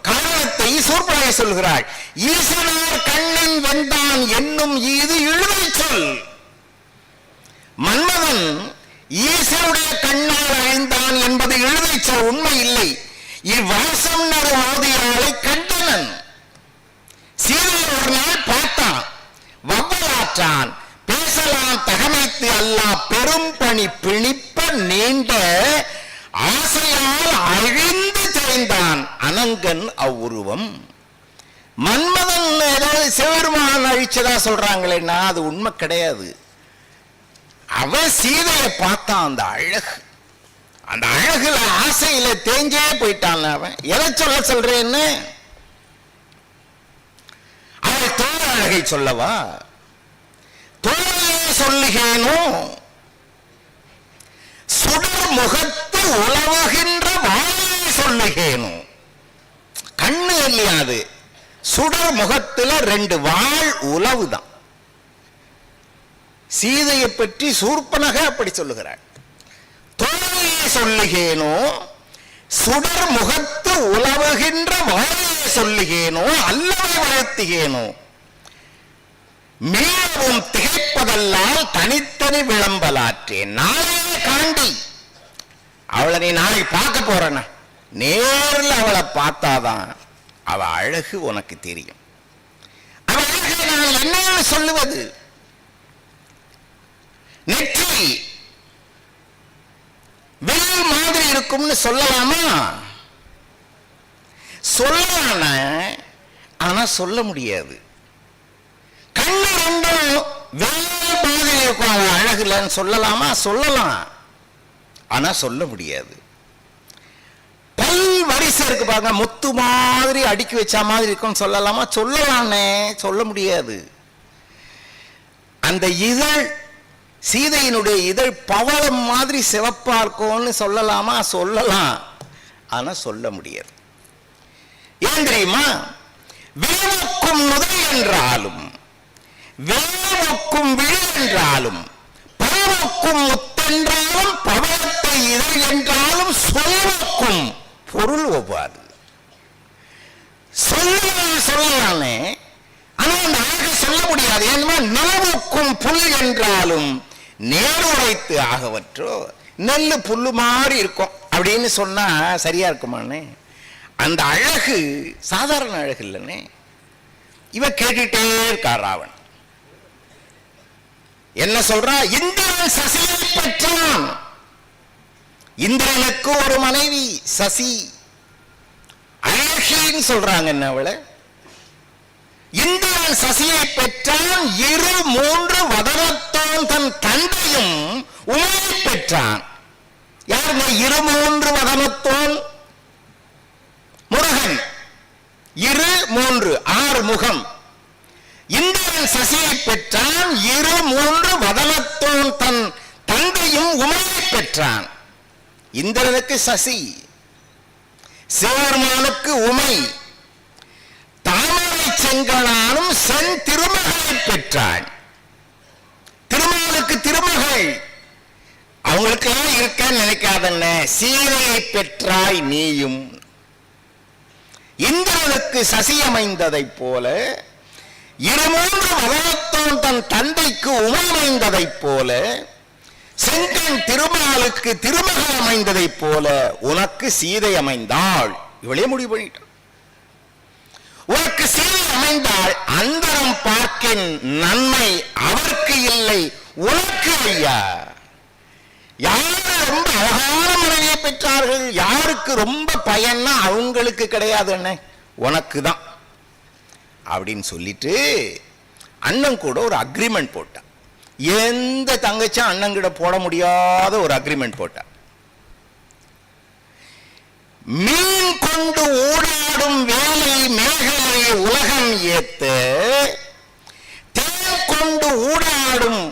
காரணத்தை சூர்பனகை சொல்கிறாள். ஈசனார் கண்ணன் வெந்தான் என்னும் இது இழுவை சொல். மன்மதன் ஈசனுடைய கண்ணால் அழிந்தான் என்பது இழுவை சொல், உண்மை இல்லை. இவ்வாசம் ஓதியாலை கண்டனன். சீதையை ஒரு நாள் பார்த்தான், வவ்வலாற்றான், பேசலாம் தகமைத்து அல்லா பெரும் பணி பிணிப்ப நீண்ட ஆசையால் அழிந்து தேய்ந்தான் அனங்கன் அவ்வுருவம். மன்மதன் ஏதாவது சிவபெருமான் அழிச்சதா சொல்றாங்களேன்னா அது உண்மை கிடையாது. அவன் சீதையை பார்த்தான், அந்த அழகு, அந்த அழகுல ஆசையில தேஞ்சே போயிட்டான். அவன் எதை சொல்றேன்னு? அவள் தோல் அழகை சொல்லவா? தோலையே சொல்லுகேனோ, சுடர் முகத்து உலவுகின்ற வாயை சொல்லுகேனோ. கண்ணு இல்லையா அது? சுடர் முகத்துல 2 வாள் உலவுதான். சீதையை பற்றி சூர்பனகை அப்படி சொல்லுகிறாள். தோலையை சொல்லுகேனோ, சுடர் முகத்து உலவுகின்ற வாயை சொல்லுகேனோ, அல்லவை வாழ்த்துகேனோ, மீளவும் திகைப்பதல்லால் தனித்தனி விளம்பலாற்றேன். நாளையே காண்டி அவளை நீ நாளைக்கு பார்க்க போறன, நேரில் அவளை பார்த்தாதான் அவ அழகு உனக்கு தெரியும். அவள் சொல்லுவது? நெற்றி வில் மாதிரி இருக்கும்னு சொல்லலாமா? சொல்லலான, ஆனா சொல்ல முடியாது. கண்ணு ரெண்டும் வில் மாதிரி இருக்கும், அது அழகு இல்லைன்னு சொல்லலாமா? சொல்லலாம், ஆனா சொல்ல முடியாது. பல் வரிசை இருக்கு பாருங்க, முத்து மாதிரி அடுக்கி வச்ச மாதிரி இருக்கும் சொல்லலாமா? சொல்லலானே, சொல்ல முடியாது. அந்த இதழ், சீதையினுடைய இதழ் பவளம் மாதிரி சிவப்பா இருக்கும்னு சொல்லலாமா? சொல்லலாம், ஆனா சொல்ல முடியாது. ஏன் தெரியுமா? விழுவுக்கும் முதல் என்றாலும், வேவுக்கும் விழு என்றாலும், பருவுக்கும் முத்தென்றாலும், பவளத்தை இதழ் என்றாலும் சொல்லுக்கும் பொருள் ஒவ்வாது. சொல்லலானே, ஆனா அந்த அழகை சொல்ல முடியாது. ஏன்னா நிலவுக்கும் புல் என்றாலும் நேருரைத்து ஆகவற்றோ, நெல்லு புல்லு மாதிரி இருக்கும் அப்படின்னு சொன்னா சரியா இருக்குமானே? அந்த அழகு சாதாரண அழகு இல்லைன்னே. இவ கேட்டுட்டே இருக்கார் ராவன். என்ன சொல்றா? இந்திரன் சசியை பெற்றான். இந்திரனுக்கு ஒரு மனைவி சசி, அழகின்னு சொல்றாங்க. என்ன அவளை? இந்திரன் சசியை பெற்றான், 2-3 வதனத்தோன் தன் தந்தையும் உமையை பெற்றான். யாருங்க 2-3 வதனத்தோன்? முருகன். 2-3 6 முகம். இந்திரன் சசியை பெற்றான், 2-3 வதனத்தோன் தன் தந்தையும் உமையை பெற்றான். இந்திரனுக்கு சசி, சிவபெருமானுக்கு உமை, தாமரை செங்கலானும் சென் திருமகளை பெற்றான். திருமகளுக்கு திருமகள். அவங்களுக்கு எல்லாம் இருக்க நினைக்காதன்ன, சீதையை பெற்றாய் நீயும். இந்திரனுக்கு சசி அமைந்ததைப் போல, 2-3 வதனத்தோன் தன் தந்தைக்கு உமை அமைந்ததைப் போல, செங்கன் திருமாலுக்கு திருமகள் அமைந்ததைப் போல உனக்கு சீதை அமைந்தாள். இவளே முடிவு பண்ணிட்டான். உனக்கு சீதை அமைந்தால் அந்தரம் பார்க்கின் நன்மை அவருக்கு இல்லை, உனக்கு ஐயா. யாரு ரொம்ப அழகான மனைவியை பெற்றார்கள், யாருக்கு ரொம்ப பயன்னா அவங்களுக்கு கிடையாது, என்ன உனக்கு தான் அப்படின்னு சொல்லிட்டு அண்ணன் கூட ஒரு அக்ரிமெண்ட் போட்டான். எந்த தங்கச்சும் அண்ணன் கிட்ட போட முடியாத ஒரு அக்ரிமெண்ட் போட்டான். மீன் கொண்டு ஊடாடும் வேலை மேகலை உலகம் ஏத்த, தேன் கொண்டு ஊடாடும்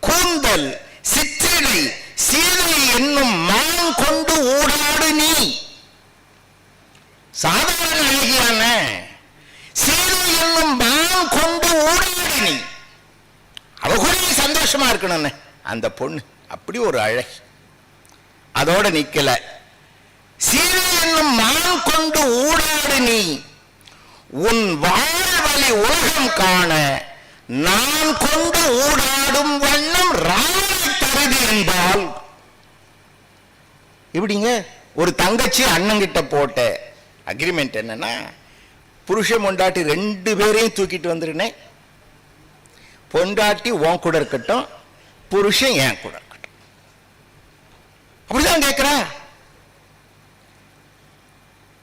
கூந்தல் சிற்றிடை சீதை என்னும் மான் கொண்டு ஊடாடு நீ. சாதாரண அழகியான சீதை என்னும் மான் கொண்டு ஊடாடு நீ. அவ கூட சந்தோஷமா இருக்கணும் அந்த பொண்ணு, அப்படி ஒரு அழகு. அதோட நிக்கல, சீதை என்னும் மான் கொண்டு ஊடாடு நீ, உன் வாழ்வழி உலகம் காண நான் கொண்டு ஊடாடும் வண்ணம் ராமனை தருதி என்பால். இப்படிங்க ஒரு தங்கச்சி அண்ணங்கிட்ட போட்ட அக்ரிமெண்ட் என்னன்னா, புருஷன் பொண்டாட்டி 2 பேரையும் தூக்கிட்டு வந்துருனே, பொண்டாட்டி உன் கூட இருக்கட்டும், புருஷன் என் கூட இருக்கட்டும். அப்படிதான் கேட்கிறா.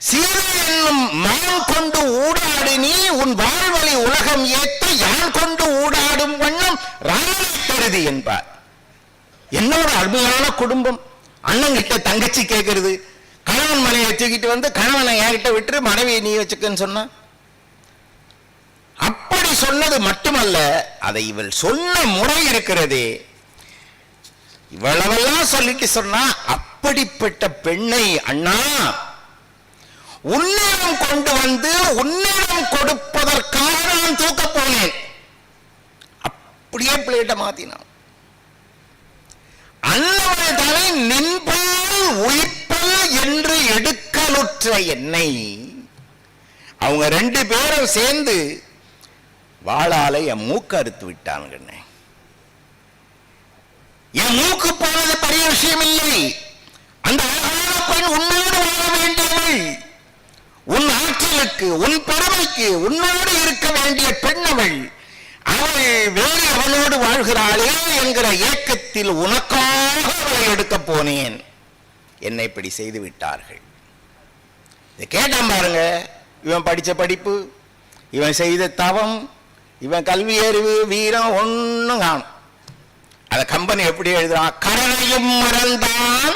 சீதை என்னும் மான் கொண்டு ஊடாடு நீ, உன் வாழ்வழி உலகம் ஏற்ற யான் கொண்டு ஊடாடும் வண்ணம் ராமனை தருதி என்பார். என்னோட அருமையான குடும்பம். அண்ணங்கிட்ட தங்கச்சி கேட்கறது, கணவன் மனைவியை தூக்கிட்டு வந்து கணவனை என்கிட்ட விட்டு மனைவியை நீ வச்சுக்கன்னு சொன்ன. அப்படி சொன்னது மட்டுமல்ல, அதை இவள் சொன்ன முறை இருக்கிறதே, இவ்வளவெல்லாம் சொல்லிட்டு சொன்னா, அப்படிப்பட்ட பெண்ணை அண்ணா உன்னிடம் கொண்டு வந்து உன்னிடம் கொடுப்பதற்காக நான் தூக்க போனேன். அப்படியே பிளேட்ட மாத்தினான். அன்னவரை தலை நின்பல் உயிர்ப்பல் என்று எடுக்கலுற்ற என்னை அவங்க 2 பேரும் சேர்ந்து வாளால என் மூக்கு அறுத்து விட்டாங்க. என் மூக்கு போனது பெரிய விஷயம் இல்லை. அந்த அழகான பெண் உன்னோடு வாழ வேண்டியவள், உன் ஆற்றலுக்கு உன் பெருமைக்கு உன்னோடு இருக்க வேண்டிய பெண்ணவள். அவள் வேறு அவனோடு வாழ்கிறாளே என்கிற ஏக்கத்தில் உனக்காக அவளை எடுக்க போனேன், என்னை இப்படி செய்து விட்டார்கள். இதை கேட்டான் பாருங்க. இவன் படித்த படிப்பு, இவன் செய்த தவம், இவன் கல்வி அறிவு வீரம் ஒன்னும் காணும். அத கம்பன் எப்படி எழுதுறான்? கரணையும் மறந்தான்.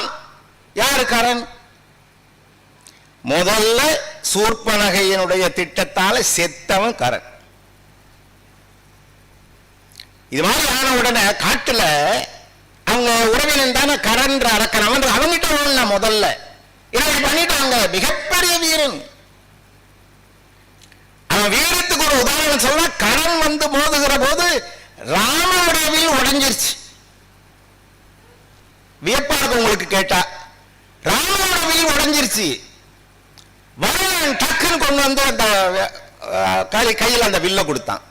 யாரு கரண்? முதல்ல சூர்பனகையினுடைய திட்டத்தால செத்தவன் கரண். இது மாதிரி ஆன உடனே காட்டுல அவங்க உறவினன் தானே கரன்ற அரக்கன், அவன் அவங்கிட்ட முதல்ல இதை பண்ணிட்டாங்க. மிகப்பெரிய வீரன். அவன் வீரத்துக்கு ஒரு உதாரணம் சொல்ல, கரண் வந்து மோதுகிற போது ராமனுடைய வில் உடைஞ்சிருச்சு. வியப்பாக உங்களுக்கு கேட்டா, ராமனோட வில் உடைஞ்சிருச்சு. வரவன் டக்குன்னு கொண்டு வந்து அந்த கையில் அந்த வில்ல கொடுத்தான்.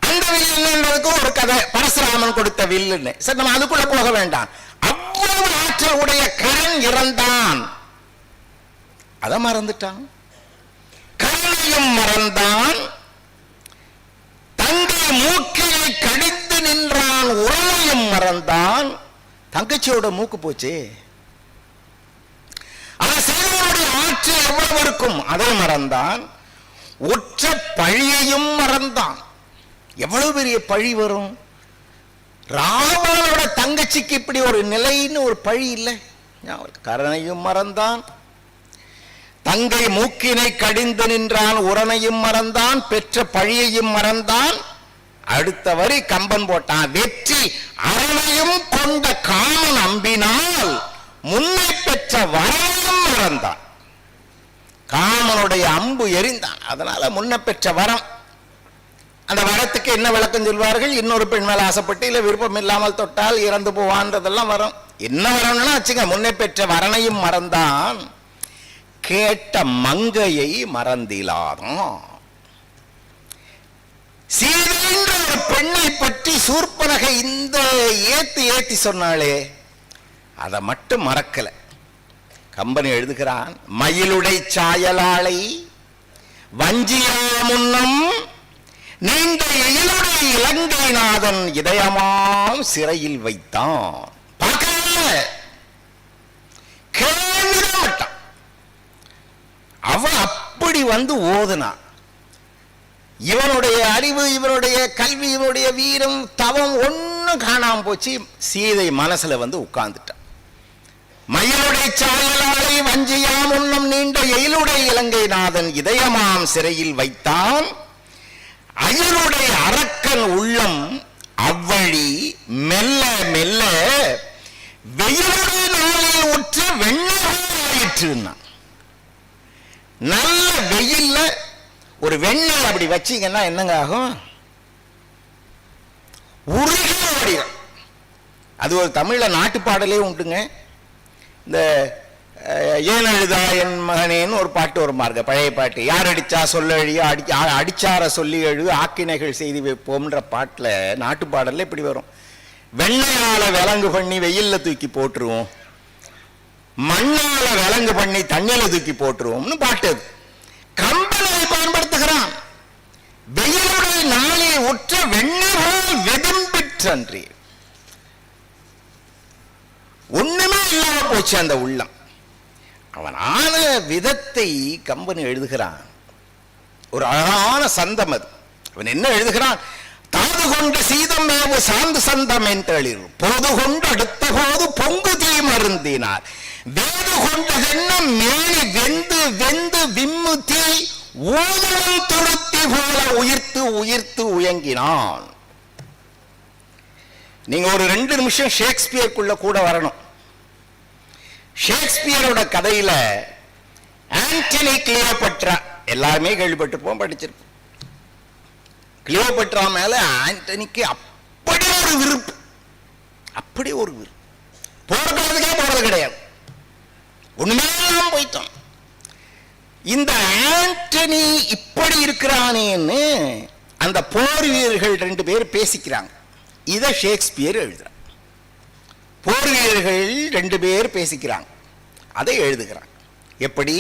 அந்த வில்லுன்றதுக்கு ஒரு கதை, பரசுராமன் கொடுத்த வில்லுன்னு. சரி, நம்ம அதுக்குள்ள போக வேண்டாம். அவ்வளவு ஆற்றல் உடைய கரண் இறந்தான். அதை மறந்துட்டான். கரணையும் மறந்தான். தங்கை மூக்கினை கடித்து நின்றான். உறவையும் மறந்தான். தங்கச்சியோட மூக்கு போச்சு. அவன் செய்தவனுடைய ஆற்றல் எவ்வளவு இருக்கும் அதை மறந்தான். ஒற்ற பழியையும் மறந்தான். எவ்வளவு பெரிய பழி வரும்? ராவணனோட தங்கச்சிக்கு இப்படி ஒரு நிலைன்னு ஒரு பழி இல்லை. கரணையும் மறந்தான். தங்கை மூக்கினை கடிந்து நின்றான். உரனையும் மறந்தான். பெற்ற பழியையும் மறந்தான். அடுத்த வரி கம்பன் போட்டான். வெற்றி அரணையும் கொண்ட காமன் அம்பினால் முன்னை பெற்ற வரனையும் மறந்தான். காமனுடைய அம்பு எரிந்தான். அதனால முன்ன பெற்ற வரம். அந்த வரத்துக்கு என்ன விளக்கம் சொல்வார்கள்? இன்னொரு பெண் மேல ஆசைப்பட்டு இல்ல விருப்பம் இல்லாமல் தொட்டால் இறந்து போவான்றதெல்லாம் வரும். என்ன வரம்னா வச்சுங்க, முன்னை பெற்ற வரனையும் மறந்தான். கேட்ட மங்கையை மறந்திலாதான். சீதைன்ற ஒரு பெண்ணை பற்றி சூர்பனகை இந்த ஏத்தி சொன்னாலே அதை மட்டும் மறக்கல. கம்பன் எழுதுகிறான், மயிலுடை சாயலாளை வஞ்சியா முன்னம் நீண்ட எயிலுடை இலங்கைநாதன் இதயமாம் சிறையில் வைத்தான். பார்க்கல, கேள்விதான் விட்டான். அவன் அப்படி வந்து ஓதுனான். இவனுடைய அறிவு, இவனுடைய கல்வி, இவனுடைய வீரம், தவம் ஒன்னும் காணாம போச்சு. சீதை மனசுல வந்து உட்கார்ந்துட்டான். மயிலுடை சாயலாளை வஞ்சியாம் உன்னம் நீண்ட எயிலுடை இலங்கைநாதன் இதயமாம் சிறையில் வைத்தான். அயலுடைய அரக்கன் உள்ளம் அவ்வழி மெல்ல மெல்ல வெயிலுடைய நாளில் உற்ற வெண்ணாயிற்றுன்னா. நல்ல வெயில்ல ஒரு வெண்ணெய் அப்படி வச்சீங்கன்னா என்னங்க ஆகும்? உருகி ஓடிடும். அது ஒரு தமிழ்ல நாட்டுப்பாடலே உண்டுங்க. இந்த ஏன் அழுதா என் மகனேன்னு ஒரு பாட்டு வருமாறுங்க, பழைய பாட்டு. யார் அடிச்சா சொல்ல அழிய, அடிச்சார சொல்லி எழு ஆக்கினைகள் செய்து வைப்போம்ன்ற பாட்டுல நாட்டுப்பாடல்ல இப்படி வரும். வெண்ணையால விலங்கு பண்ணி வெயில்ல தூக்கி போட்டுருவோம், மண்ணால விலங்கு பண்ணி தண்ணியில தூக்கி போட்டுருவோம்னு பாட்டு. அது கம்பனை பயன்படுத்துகிறான். வெயிலுடைய நாளில் உற்ற வெண்ணெய் வெதும்பிற்றன்றி. ஒண்ணுமே இல்லாம போச்சு அந்த உள்ளம். அவன் ஆன விதத்தை கம்பன் எழுதுகிறான். ஒரு அழகான சந்தம் அது. அவன் என்ன எழுதுகிறான்? தாது கொண்டு சீதம் மேவு சாந்து சந்தம் என்றில் போது கொண்டு அடுத்த போது பொங்கு தீ மருந்தினார். வேது கொண்டதென்ன மேலி வெந்து வெந்து விம்மு தீ ஊதும் துருத்தி போல உயிர்த்து உயிர்த்து உயங்கினான். நீங்க ஒரு 2 நிமிஷம் ஷேக்ஸ்பியருக்குள்ள கூட வரணும். ஷேக்ஸ்பியரோட கதையில ஆண்டனி கிளியோபட்ரா, எல்லாருமே கேள்விப்பட்டிருப்போம், படிச்சிருப்போம். கிளியோபட்ரா மேல ஆண்டனிக்கு அப்படி ஒரு விருப்பு, அப்படி ஒரு விருப்பு. போறதுக்கே போறது கிடையாது, ஒண்ணுமே போயிட்டோம். இந்த ஆண்டனி இப்படி இருக்கிறானேன்னு அந்த போர் வீரர்கள் 2 பேர் பேசிக்கிறாங்க. இதை ஷேக்ஸ்பியர் எழுதுறான். போர் வீரர்கள் 2 பேர் பேசிக்கிறாங்க, அதை எழுதுகிறான். எப்படி?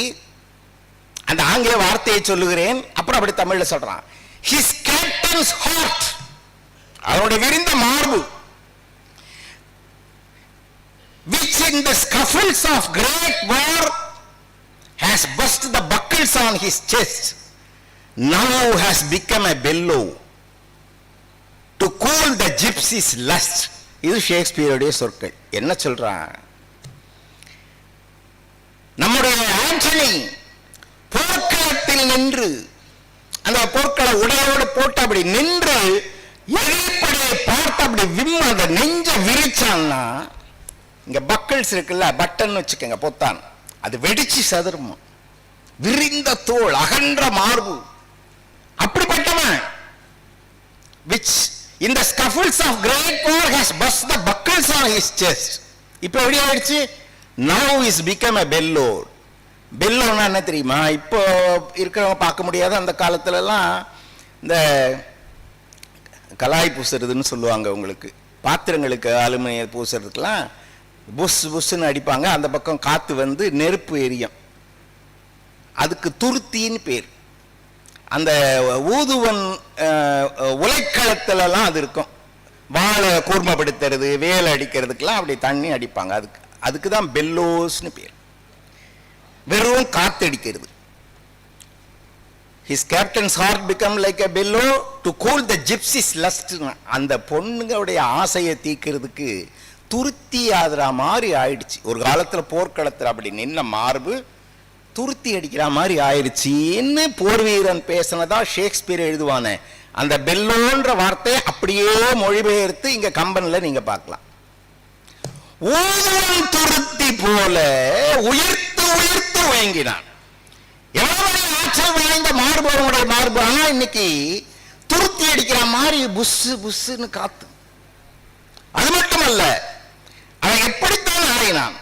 அந்த ஆங்கில வார்த்தையை சொல்லுகிறேன், அப்புறம் அப்படி தமிழ்ல சொல்றான். His captain's heart அவருடைய விரிந்த மார்பு. which in the scuffles of great war has burst the buckles on his chest, now has become a bellow to cool the gypsy's lust. இது ஷேக்ஸ்பியருடைய சொற்கள். என்ன சொல்றான்? நம்முடைய ஆண்டனி போர்க்களத்தில் நின்று, அந்த போர்க்கள உடையோடு போட்டு அப்படி நின்று எதிர்ப்படையை பார்த்து அப்படி விம்ம அந்த நெஞ்ச விரிச்சான்னா, இங்க பக்கல்ஸ் இருக்குல்ல, பட்டன் வச்சுக்கோங்க, பொத்தான், அது வெடிச்சு சதுருமா. விரிந்த தோள், அகன்ற மார்பு, அப்படிப்பட்டவன். which in the scuffles of great war has burst the buckles on his chest. இப்போ எப்படி ஆயிடுச்சு? now is become a bellow. பெல்லோன்னா என்ன தெரியுமா? இப்போ இருக்கிறவங்க பார்க்க முடியாத அந்த காலத்துல எல்லாம் இந்த கலாய் பூசுறதுன்னு சொல்லுவாங்க. உங்களுக்கு பாத்திரங்களுக்கு அலுமினிய பூசுறதுக்கெல்லாம் புஷ் புஷ்ன்னு அடிப்பாங்க. அந்த பக்கம் காத்து வந்து நெருப்பு எரியும். அதுக்கு துருத்தின்னு பேர். அந்த ஊதுவன் உலைக்களத்துலலாம் அது இருக்கும். வாழை கூர்மைப்படுத்துறது, வேலை அடிக்கிறதுக்கெல்லாம் அப்படி தண்ணி அடிப்பாங்க. அதுக்கு தான் பெல்லோஸ்னு பேர். வெறும் காத்தடிக்கிறது. his captain's heart become like a bellow to cool the gypsy's lust. அந்த பொண்ணுங்களுடைய ஆசையை தீக்கிறதுக்கு துருத்தி ஆதுற மாதிரி ஆயிடுச்சு. ஒரு காலத்துல போர்க்களத்துல அப்படி நின்ன மார்பு துருத்தி அடிக்கிற மாதிரி ஆயிடுச்சின்னு போர் வீரன் பேசினதா ஷேக்ஸ்பியர் எழுதுவானே. அந்த பெல்லோன்ற வார்த்தையை அப்படியே மொழிபெயர்த்து இங்க கம்பன்ல நீங்க பார்க்கலாம். ஊதுவன் துருத்தி போல உயிர்த்து உயிர்த்து வழங்கினான். எவ்வளவு ஆற்றல் வாய்ந்த மார்பு அவனுடைய மார்பு. ஆனா இன்னைக்கு துருத்தி அடிக்கிற மாதிரி புஷ் புஷ்ன்னு காத்து. அது மட்டுமல்ல, அவன் எப்படித்தான் ஆடினான்.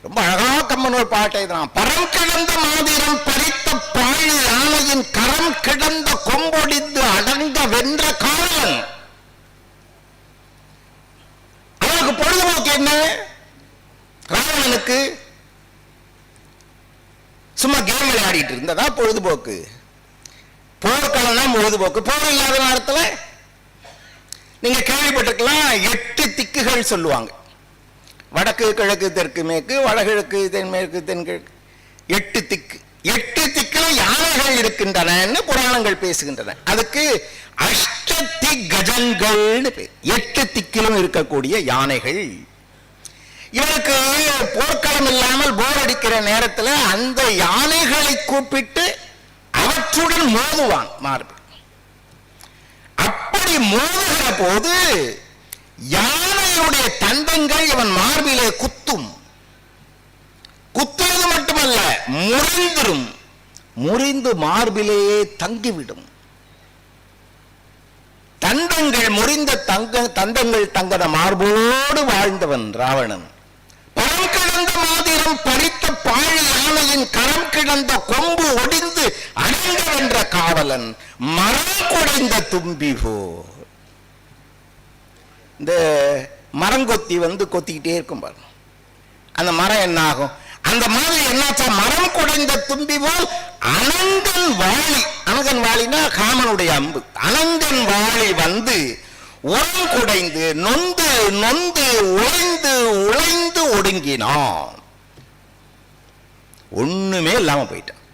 ரொம்ப அழகா கம்மன் ஒரு பாட்டை தான். பரம் கிடந்த மாதிரம் பறித்த பாழி யானையின் கரம் கிடந்த கொம்பொடிந்து அடங்க வென்ற காவலன். அவனுக்கு பொழுதுபோக்கு என்ன? ராவணனுக்கு சும்மா கேம் விளையாடிட்டு இருந்ததா பொழுதுபோக்கு? போர்க்களம் தான் பொழுதுபோக்கு. போர் இல்லாத நேரத்தில் நீங்க கேள்விப்பட்டிருக்கலாம், 8 திக்குகள் சொல்லுவாங்க. வடக்கு கிழக்கு தெற்கு மேற்கு, வடகிழக்கு தென்மேற்கு தென்கிழக்கு, 8 திக்கு. 8 திக்குல யானைகள் இருக்கின்றன புராணங்கள் பேசுகின்றன. அதுக்கு அஷ்டதி கஜங்கள்னு பேர். 8 திக்கிலும் இருக்கக்கூடிய யானைகள். இவனுக்கு போர்க்களம் இல்லாமல் போர் அடிக்கிற நேரத்தில் அந்த யானைகளை கூப்பிட்டு அவற்றுடன் மோதுவான் மார்பு. அப்படி மோதுகிற போது யானையுடைய தந்தங்கள் இவன் மார்பிலே குத்தும். குத்துவது மட்டுமல்ல, முறிந்துரும். முறிந்து மார்பிலேயே தங்கிவிடும். தந்தங்கள் முறிந்த தந்தங்கள் தங்கத மார்போடு வாழ்ந்தவன் ராவணன். பரம் கிடந்த மாதிரம் பறித்த பாழி யானையின் கரம் கிடந்த கொம்பு ஒடிந்து அடங்க வென்ற காவலன். மரம் குடைந்த தும்பி போ. இந்த மரங்கொத்தி வந்து கொத்திக்கிட்டே இருக்கும் பாருங்க. அந்த மரம் என்ன ஆகும்? அந்த மாதிரி என்னாச்சா, மரம் குடைந்த தும்பி போல் அனங்கன் வாளி. அனங்கன் வாளினா காமனுடைய அம்பு. அனங்கன் வாளி வந்து உரம் குடைந்து நொந்து நொந்து உழைந்து உழைந்து ஒடுங்கினான். ஒண்ணுமே இல்லாம போயிட்டான்.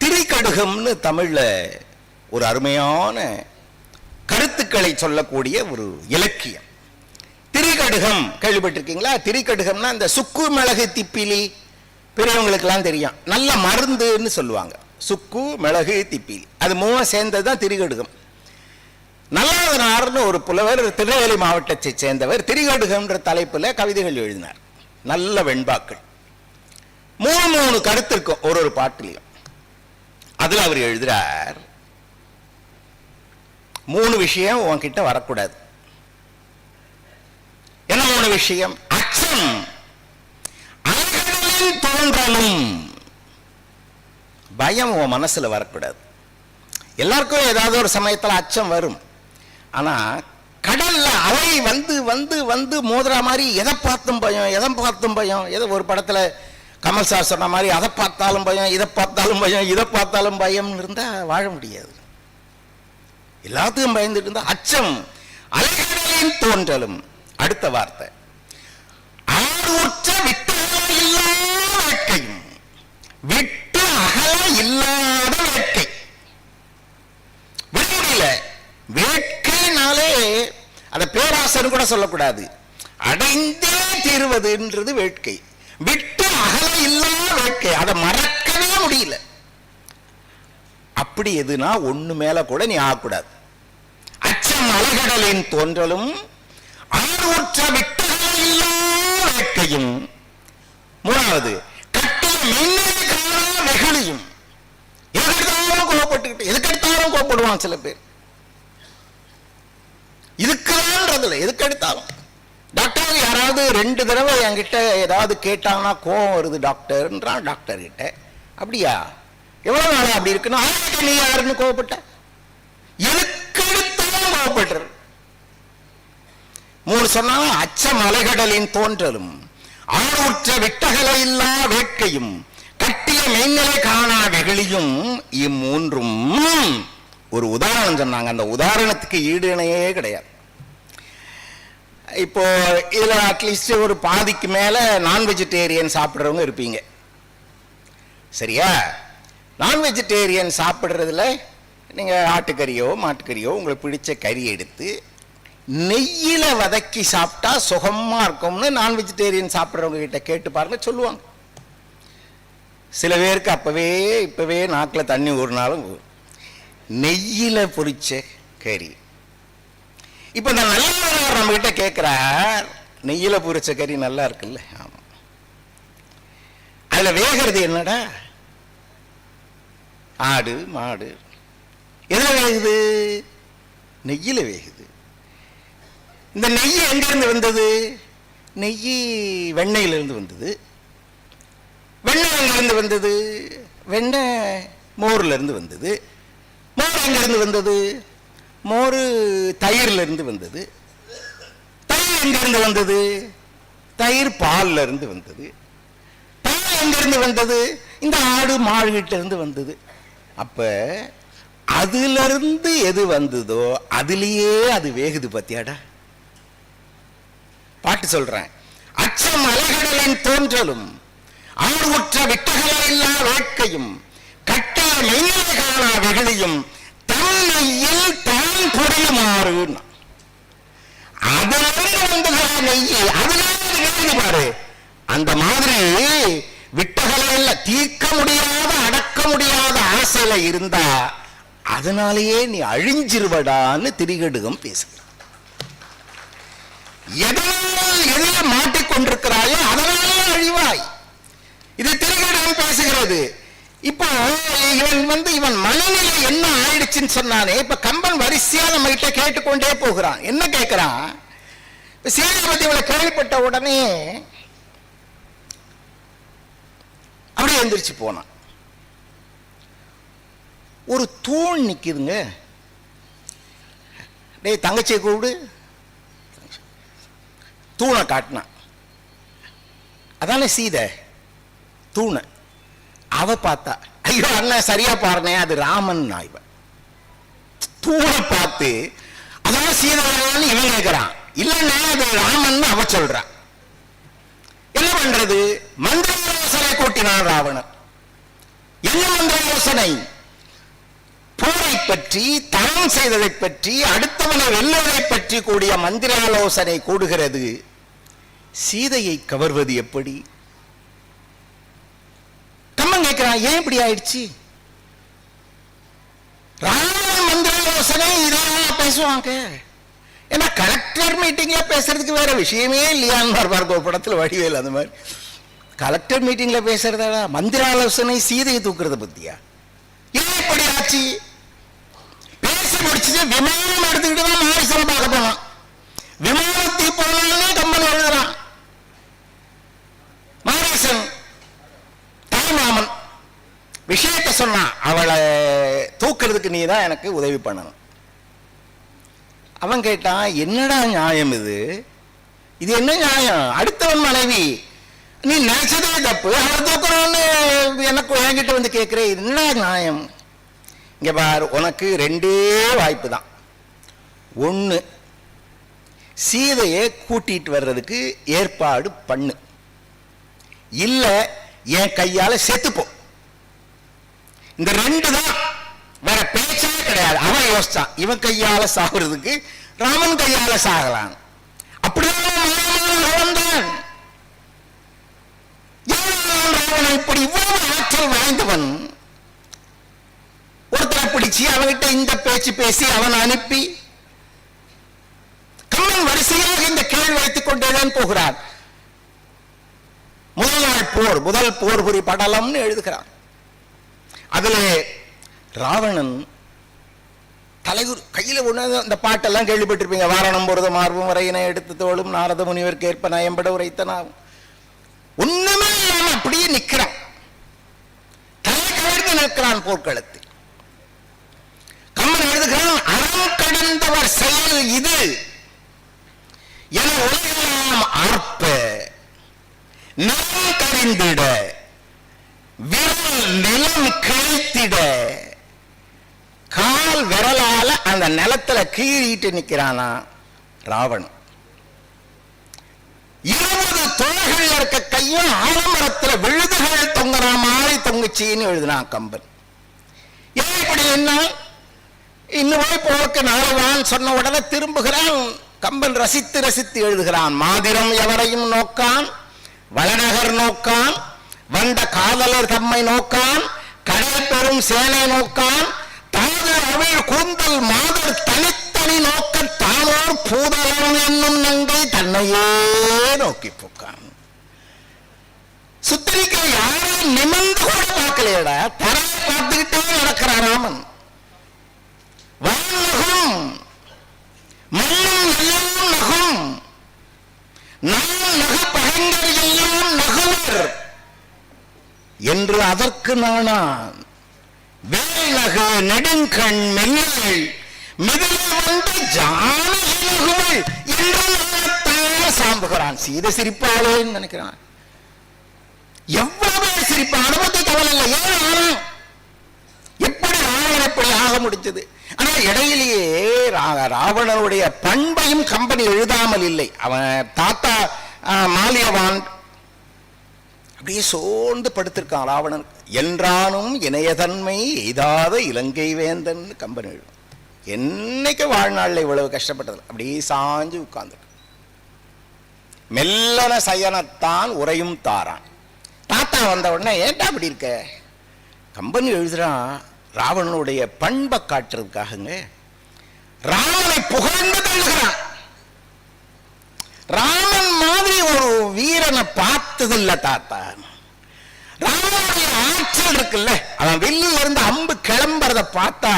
திரிகடுகம்னு தமிழ்ல ஒரு அருமையான கருத்துக்களை சொல்லக்கூடிய ஒரு இலக்கியம். திரிகடுகம் கேள்விப்பட்டிருக்கீங்களா? திரிகடுகம்னா இந்த சுக்கு மிளகு திப்பிலி, பெரியவங்களுக்கெல்லாம் தெரியும். நல்ல மருந்துன்னு சொல்லுவாங்க. சுக்கு மிளகு திப்பிலி, அது 3 சேர்ந்ததுதான் திரிகடுகம். நல்லாதனார்னு ஒரு புலவர், திருநெல்வேலி மாவட்டத்தை சேர்ந்தவர், திரிகடுகம்ன்ற தலைப்புல கவிதைகள் எழுதினார். நல்ல வெண்பாக்கள். 3 கருத்து இருக்கும் ஒரு பாட்டிலையும். அதுல அவர் எழுதுறார், 3 விஷயம் உன்கிட்ட வரக்கூடாது. என்ன 3 விஷயம்? அச்சம், அலைகளின் தோன்றலும். பயம் உன் மனசுல வரக்கூடாது. எல்லாருக்கும் ஏதாவது ஒரு சமயத்துல அச்சம் வரும். ஆனா கடல்ல அலை வந்து வந்து வந்து மோதுற மாதிரி எதை பார்த்தும் பயம், எதை பார்த்தும் பயம். ஏதோ ஒரு படத்துல கமல் சார் சொன்ன மாதிரி அதை பார்த்தாலும் பயம், இதை பார்த்தாலும் பயம், இதை பார்த்தாலும் பயம் இருந்தா வாழ முடியாது. எல்லாத்துக்கும் பயந்துட்டு இருந்தா அச்சம் அலைகடலின் தோன்றலும். அடுத்த வார்த்தை ஆறுற்ற விட்டகல இல்லாத வேட்கையும். விட்டு அகல இல்லாத வேட்கை. விடுமுறையில வேட்கைனாலே அதை பேராசன்னு கூட சொல்லக்கூடாது, அடைந்தே தீர்வதுன்றது வேட்கை. விட்டு அகல இல்லாத வேட்கை, அதை மறக்கவே முடியல. அப்படி எதுனா ஒண்ணு மேல கூட நீ ஆகக்கூடாது. அச்சம் அலைகடலின் தோன்றலும் ஆறுற்ற விட்டகல இல்லாத வேட்கையும். மூணாவது கட்டிய மின்னல் காணா வெகுளியும். எதுக்கெடுத்தாலும் கோவப்பட்டுக்கிட்டு, எதுக்கெடுத்தாலும் கோவப்படுவான் சில பேர். இதுக்குதான்றதுல எதுக்கு எடுத்தாலும். டாக்டர் யாராவது 2 தடவை என்கிட்ட ஏதாவது கேட்டாங்கன்னா கோவம் வருது டாக்டர்ன்றான் டாக்டர் கிட்ட. அப்படியா, எவ்வளவு நாளா அப்படி இருக்குன்னா நீ யாருன்னு கோவப்பட்ட? எதுக்கு எடுத்தாலும் கோவப்பட்டு. 3 சொன்னாலும் அச்சம் அலைகடலின் தோன்றலும் ஆறுற்ற விட்டகல இல்லா வேட்கையும் கட்டிய மெய்நிலை காணா வெகுளியும். இம்மூன்றும் ஒரு உதாரணம் சொன்னாங்க. அந்த உதாரணத்துக்கு ஈடு இணையே கிடையாது. இப்போ இதுல அட்லீஸ்ட் ஒரு பாதிக்கு மேல நான் வெஜிடேரியன் சாப்பிட்றவங்க இருப்பீங்க, சரியா? நான் வெஜிடேரியன் சாப்பிட்றதுல நீங்க ஆட்டுக்கறியோ மாட்டுக்கறியோ உங்களுக்கு பிடிச்ச கறி எடுத்து நெய்யில வதக்கி சாப்பிட்டா சுகமா இருக்கும்னு நான் வெஜிடேரியன் சாப்பிட்றவங்க கிட்ட கேட்டு பாருங்க, சொல்லுவாங்க. சில பேருக்கு இப்பவே நாக்கில் தண்ணி ஊறினாலும் நெய்யில பொரிச்ச கறி. இப்ப இந்த நல்ல நம்ம கிட்ட கேட்கிறார், நெய்யில பொரிச்ச கறி நல்லா இருக்குல்ல? ஆமா. அதுல வேகிறது என்னடா? ஆடு மாடு. எதுல வேகுது? நெய்யில வேகுது. இந்த நெய் எங்கிருந்து வந்தது? நெய் வெண்ணெயிலிருந்து வந்தது. வெண்ணெய் எங்கிருந்து வந்தது? வெண்ணெய் மோர்ல இருந்து வந்தது. மோர் எங்கிருந்து வந்தது? மோர் தயிர்ல இருந்து வந்தது. தயிர் எங்கிருந்து வந்தது? தயிர் பால்ல இருந்து வந்தது. பால் எங்கிருந்து வந்தது? இந்த ஆடு மாடு கிட்ட இருந்து வந்தது. அப்ப அதுல இருந்து எது வந்ததோ அதுலயே அது வேகுது. பத்தியாடா, பாட்டு சொல்றேன். அச்சம் அலைகடலின் தோன்றலும் ஆறுற்ற விட்டகல இல்லா வேட்கையும் கட்டிய மெய்நிலை காணா வெகுளியும் தன்னையில் தான் புரியுமாறு. அதிலிருந்து வந்ததா நெய், அதுல பாரு. அந்த மாதிரி விட்டகல இல்ல, தீர்க்க முடியாத அடக்க முடியாத ஆசையில இருந்தா அதனாலேயே நீ அழிஞ்சிருவடான்னு திரிகடுகம் பேசுகிறார். எதில மாட்டிக்கொண்டிருக்கிறாயோ அதனாலே அழிவாய். இது திரிகடுகம் பேசுகிறது. இப்போ இவன் மனநிலை என்ன ஆயிடுச்சுன்னு சொன்னானே. இப்ப கம்பன் வரிசையா நம்ம கிட்ட கேட்டுக்கொண்டே போகிறான். என்ன கேட்கிறான்? சீதாபதி இவளை கேள்விப்பட்ட உடனே அப்படியே எந்திரிச்சு போனான். ஒரு தூண் நிக்குதுங்க. டேய் தங்கச்சியை கூப்பிடு. தூணை காட்டினான். அதானே சீதை தூணை. அவ பார்த்தா, ஐயோ அண்ணன் சரியா பாருனே, அது ராமன். இவன் தூணை பார்த்து அதான் சீதான்னு இவன் கேட்கிறான். இல்லைன்னா அது ராமன் அவ சொல்றான். என்ன பண்றது? மந்திர யோசனை கூட்டினான் ராவணன். என்ன மந்திர யோசனை? போரை பற்றி, தவம் செய்ததை பற்றி, அடுத்தவனை வெல்லுவதை பற்றி கூடிய மந்திராலோசனை கூடுகிறது. சீதையை கவர்வது எப்படி? கம்மன் கேட்கிறான், ஏன் இப்படி ஆயிடுச்சு? ராவண மந்திராலோசனை இதெல்லாம் பேசுவாங்க. ஏன்னா கலெக்டர் மீட்டிங்ல பேசுறதுக்கு வேற விஷயமே இல்லையான்னு ஒரு படத்துல வடிவேல் அந்த மாதிரி. கலெக்டர் மீட்டிங்ல பேசுறதா மந்திராலோசனை? சீதையை தூக்குறத பத்தியா? எப்படி ஆச்சு? பேசி முடிச்சுட்டு விமானம் எடுத்துக்கிட்டு தான் மாரிசம் பார்க்க போனான். விமானத்தை போனாலே கம்பன் எழுதுறான். மாரிசன் தாய்மாமன் விஷயத்தை சொன்னான், அவளை தூக்குறதுக்கு நீ தான் எனக்கு உதவி பண்ணணும். அவன் கேட்டான், என்னடா நியாயம் இது? இது என்ன நியாயம்? அடுத்தவன் மனைவி, நீ நினைச்சதே தப்பு, அவளை தூக்கணும்னு எனக்கு என்கிட்ட வந்து கேட்கிறேன், என்ன நியாயம்? இங்க பாரு, உனக்கு ரெண்டே வாய்ப்பு தான். ஒண்ணு, சீதையை கூட்டிட்டு வர்றதுக்கு ஏற்பாடு பண்ணு, இல்ல என் கையால செத்துப்போ. இந்த ரெண்டு தான், வேற பேச்சே கிடையாது. அவன் யோசிச்சான், இவன் கையால சாகுறதுக்கு ராமன் கையால சாகலாம். அப்படிதான் இப்படி இவ்வளவு ஆற்றல் வாய்ந்தவன் ஒருத்தரை பிடிச்சி அவன்கிட்ட இந்த பேச்சு பேசி அவன் அனுப்பி கண்ணன் வரிசையாக இந்த கேள்வி வைத்துக் கொண்டேதான் போகிறான். முதல் நாள் போர், முதல் போர் புரி படலம்னு எழுதுகிறான். அதுல ராவணன் தலைவர் கையில ஒண்ணு, அந்த பாட்டெல்லாம் கேள்விப்பட்டிருப்பீங்க. வாரணம் பொருத மார்பும் வரையினை எடுத்து தோளும் நாரத முனிவர் கேட்ப நயம்பட உரைத்தனாவும். ஒண்ணுமே இல்லாம அப்படியே நிற்கிறான், தலை கவிழ்ந்து நிற்கிறான் போர்க்களத்தில். கம்மன் எழுதுகிறான், அறம் கடந்தவர் செயல் இது என உலகெல்லாம் ஆர்ப்ப நிலம் கரிந்திட விரல் நிலம் கிழித்திட. கால் விரலால அந்த நிலத்துல கீறிட்டு நிக்கிறானா ராவணன். 20 தொலைகள் இருக்க கையும் ஆலமரத்துல விழுதுகள் தொங்குற மாதிரி தொங்குச்சின்னு எழுதினான் கம்பன். எப்படி என்ன இன்னும் போக்கு நாளவான் சொன்ன உடனே திரும்புகிறான். கம்பன் ரசித்து ரசித்து எழுதுகிறான். மாதிரம் எவரையும் நோக்கான், வளநகர் நோக்கான், வந்த காதலர் தம்மை நோக்கான், கடல் பெரும் சேனை நோக்கான், தாதர் அவிழ் கூந்தல் மாதர் தனித்தனி நோக்க தானோர் பூதலம் என்னும் நங்கை தன்னையே நோக்கி போக்கான். சுத்தரிக்க யாரும் நிமிர்ந்து கூட பார்க்கலையடா, தரையை பார்த்துக்கிட்டே நடக்கிறான் ராமன். வானகம் மண்ணும் எல்லாம் நகும், நான் நக பகங்கள் எல்லாம் நகுவர் என்று அதற்கு நானான். வேல் நகு நெடுங்கண் மெல்லுகள் மிதில் வந்து ஜானகி நகுவள் என்று சாம்புகிறான். சீதை சிரிப்பாளேன்னு நினைக்கிறான். எவ்வளவு சிரிப்பு, அனுபவத்தை கவலை இல்லை. ஏன் எப்படி ராவணன் எப்படி ஆக முடிச்சது? ஆனா இடையிலேயே ராவணனுடைய பண்பையும் கம்பெனி எழுதாமல் இல்லை. அவன் தாத்தா மாலியவான் அப்படியே சோர்ந்து படுத்திருக்கான் ராவணன். என்றானும் இணையதன்மை எய்தாத இலங்கை வேந்தன் கம்பெனி எழுதும். என்னைக்கு வாழ்நாளில் இவ்வளவு கஷ்டப்பட்டது, அப்படியே சாஞ்சு உட்கார்ந்து மெல்லன சயனத்தான் உரையும் தாரான். தாத்தா வந்த உடனே ஏன்டா அப்படி இருக்க? கம்பெனி எழுதுறான் ராவணனுடைய பண்பை காட்டுறதுக்காகங்க. ராமனை புகழ்ந்து தள்ளுகிறான். ராமன் மாதிரி ஒரு வீரனை பார்த்ததில்லை தாத்தா. ராமனுடைய ஆற்றல் இருக்குல்ல, அவன் வெளியில இருந்து அம்பு கிளம்புறத பார்த்தா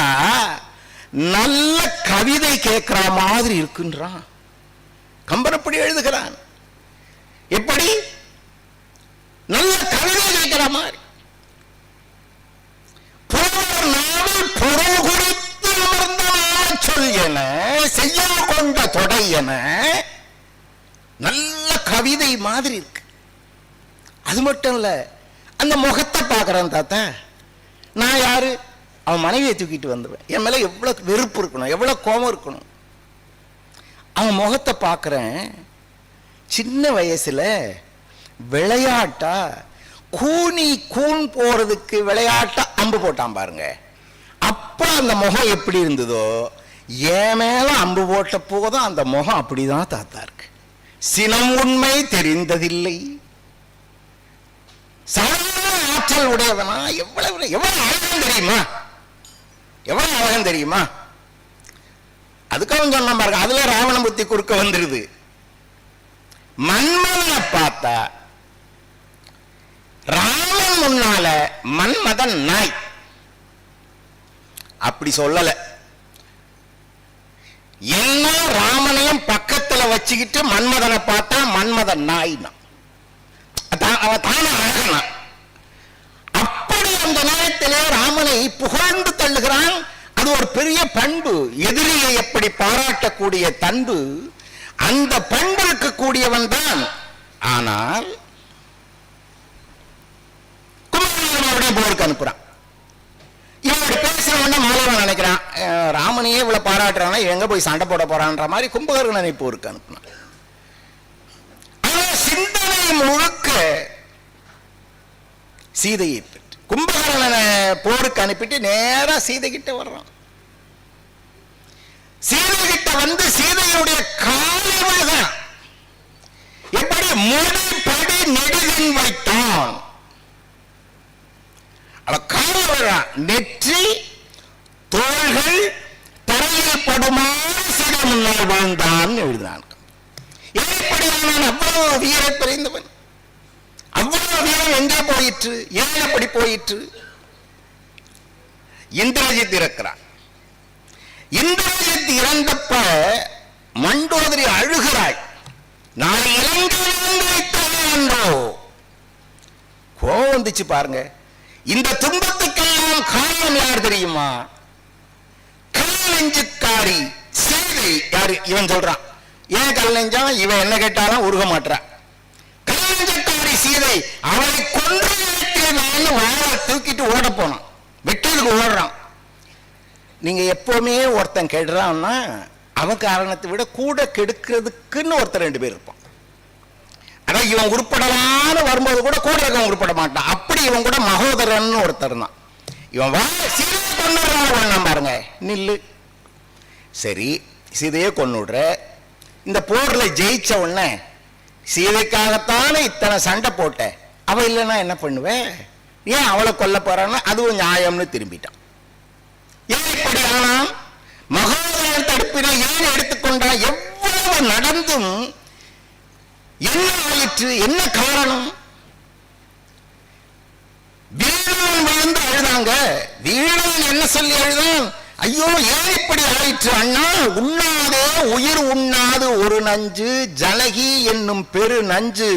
நல்ல கவிதை கேட்கிற மாதிரி இருக்குன்றான். கம்பன் அப்படி எழுதுகிறான். எப்படி நல்ல கவிதை கேட்கிற மாதிரி. சொல் என செய்ய கொண்ட தொடை என நல்ல கவிதை மாதிரி இருக்கு. அது மட்டும் இல்ல, அந்த முகத்தை பார்க்கறான் தாத்தா. நான் யாரு? அவன் மனைவியை தூக்கிட்டு வந்துடுவேன். என் மேல எவ்வளவு வெறுப்பு இருக்கணும், எவ்வளவு கோபம் இருக்கணும். அவன் முகத்தை பார்க்கறேன். சின்ன வயசுல விளையாட்டா கூன் போறதுக்கு விளையாட்டா அம்பு போட்டான் பாருங்க. அப்ப அந்த முகம் எப்படி இருந்ததோ, என் மேல அம்பு போட்ட போதும் அந்த முகம் அப்படிதான் தாத்தா இருக்கு. சினம் உண்மை தெரிந்ததில்லை. ஆற்றல் உடையவனா எவ்வளவு எவ்வளவு அழகம் தெரியுமா, எவ்வளவு அழகம் தெரியுமா. அதுக்காக சொன்ன பாருங்க, அதுல ராவண புத்தி குறுக்க வந்துருது. மன்மதனை பார்த்தா ராமன் முன்னால மன்மதன் நாய். அப்படி சொல்லல. என்ன ராமனையும் பக்கத்துல வச்சுக்கிட்டு மன்மதனை பார்த்தா மன்மதன் நாய்னா அவன் தானே அழகனா. அப்படி அந்த நேரத்திலே ராமனை புகழ்ந்து தள்ளுகிறான். அது ஒரு பெரிய பண்பு. எதிரியை எப்படி பாராட்டக்கூடிய தன்பு, அந்த பண்பு இருக்கக்கூடியவன் தான். ஆனால் குமாரனுடைய போருக்கு அனுப்புறான். இவனுடைய பேச பேசுறவன மாலவன் நினைக்கிறான், ராமனையே இவ்வளவு பாராட்டுறானா எங்க போய் சண்டை போட போறான்ற மாதிரி கும்பகர்ணனை போருக்கு அனுப்பினான். சிந்தனை முழுக்க சீதையை பற்றி. கும்பகர்ணனை போருக்கு அனுப்பிட்டு நேரா சீதை கிட்ட வர்றான். சீதை கிட்ட வந்து சீதையுடைய காலை விழுகிறான். எப்படி முடிப்படி நெடுகின் வைத்தான், அவ காலை விழுறான். நெற்றி தோள்கள் தரையில் படுமாறு சீதை முன்னால் வாழ்ந்தான் எழுதினான். எப்படியான அவ்வளவு வீர பிரிந்தவன், அவ்வளவு வீரம் எங்கே போயிற்று, ஏன் அப்படி போயிற்று? இந்திரஜித் இருக்கிறான். இந்திரஜித் இறந்தப்ப மண்டோதரி அழுகிறாள். நான் இறந்தோ கோவம் வந்துச்சு பாருங்க. இந்த துன்பத்துக்கெல்லாம் காரணம் யார் தெரியுமா? கல் நெஞ்சுக்காரி சீதை. யாரு? இவன் சொல்றான். ஏன் கல் நெஞ்சா? இவன் என்ன கேட்டாலும் உருக மாட்டான். கல் நெஞ்சக்காரி சீதை. அவளை கொன்று வாழ தூக்கிட்டு ஓட போனான். வெட்டதுக்கு ஓடுறான். நீங்க எப்பவுமே ஒருத்தன் கெடுறான்னா அவன் காரணத்தை விட கூட கெடுக்கிறதுக்குன்னு ஒருத்தர் 2 பேர் இருப்பான். அதான் இவன் உருப்படலான்னு வரும்போது கூட கூட இருக்கவன் உருப்பட மாட்டான். அப்படி இவன் கூட மகோதரன் ஒருத்தர் தான். இவன் சீதையை கொண்டு பாருங்க. நில்லு. சரி, சீதையை கொண்டுடுற. இந்த போர்ல ஜெயிச்ச உடனே சீதைக்காகத்தானே இத்தனை சண்டை போட்ட. அவ இல்லைன்னா என்ன பண்ணுவேன்? ஏன் அவளை கொல்ல போறான்னு அதுவும் நியாயம்னு திரும்பிட்டான். ஏன் இப்படி ஆனா? மகோதரன் தடுப்பினை ஏன் எடுத்துக்கொண்டா? எவ்வளவு நடந்தும் என்ன ஆயிற்று? என்ன காரணம்? வீரன் விழுந்து அழுதாங்க. வீரன் என்ன சொல்லி அழுதான்? ஐயோ ஏன் இப்படி ஆயிற்று அண்ணா? உண்ணாதே உயிர் உண்ணாது ஒரு நஞ்சு ஜலகி என்னும் பெரு நஞ்சு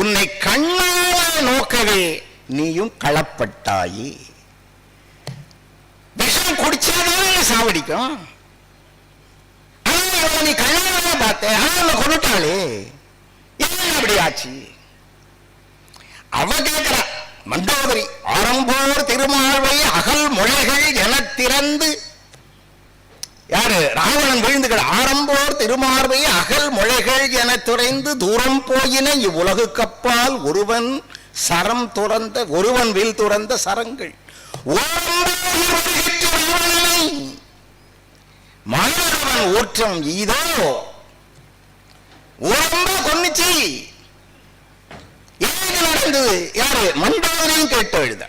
உன்னை கண்ணால நோக்கவே நீயும் களப்பட்டாயே. விஷம் குடிச்சாதானே சாவடிக்கும். நீ கண்ணால பார்த்த கொண்டுட்டாளே, என்ன அப்படி ஆச்சு? அவ கேட்கிறா மண்டோதரி. ஆரம்போர் திருமார்வை அகல் முளைகள் என திறந்து. யாரு? ராவணன் விழுந்துகள். ஆரம்போர் திருமார்வை அகல் முளைகள் என துறைந்து தூரம் போயின இவ்வுலகு கப்பால் ஒருவன் சரம் துறந்த ஒருவன் வில் துறந்த சரங்கள் மன்னவன் ஊற்றம் இதோ ஓரம்ப கொன்னுச்சு. என்ன நடந்தது? யாரு? மண்டோதரியும் கேட்டு எழுத.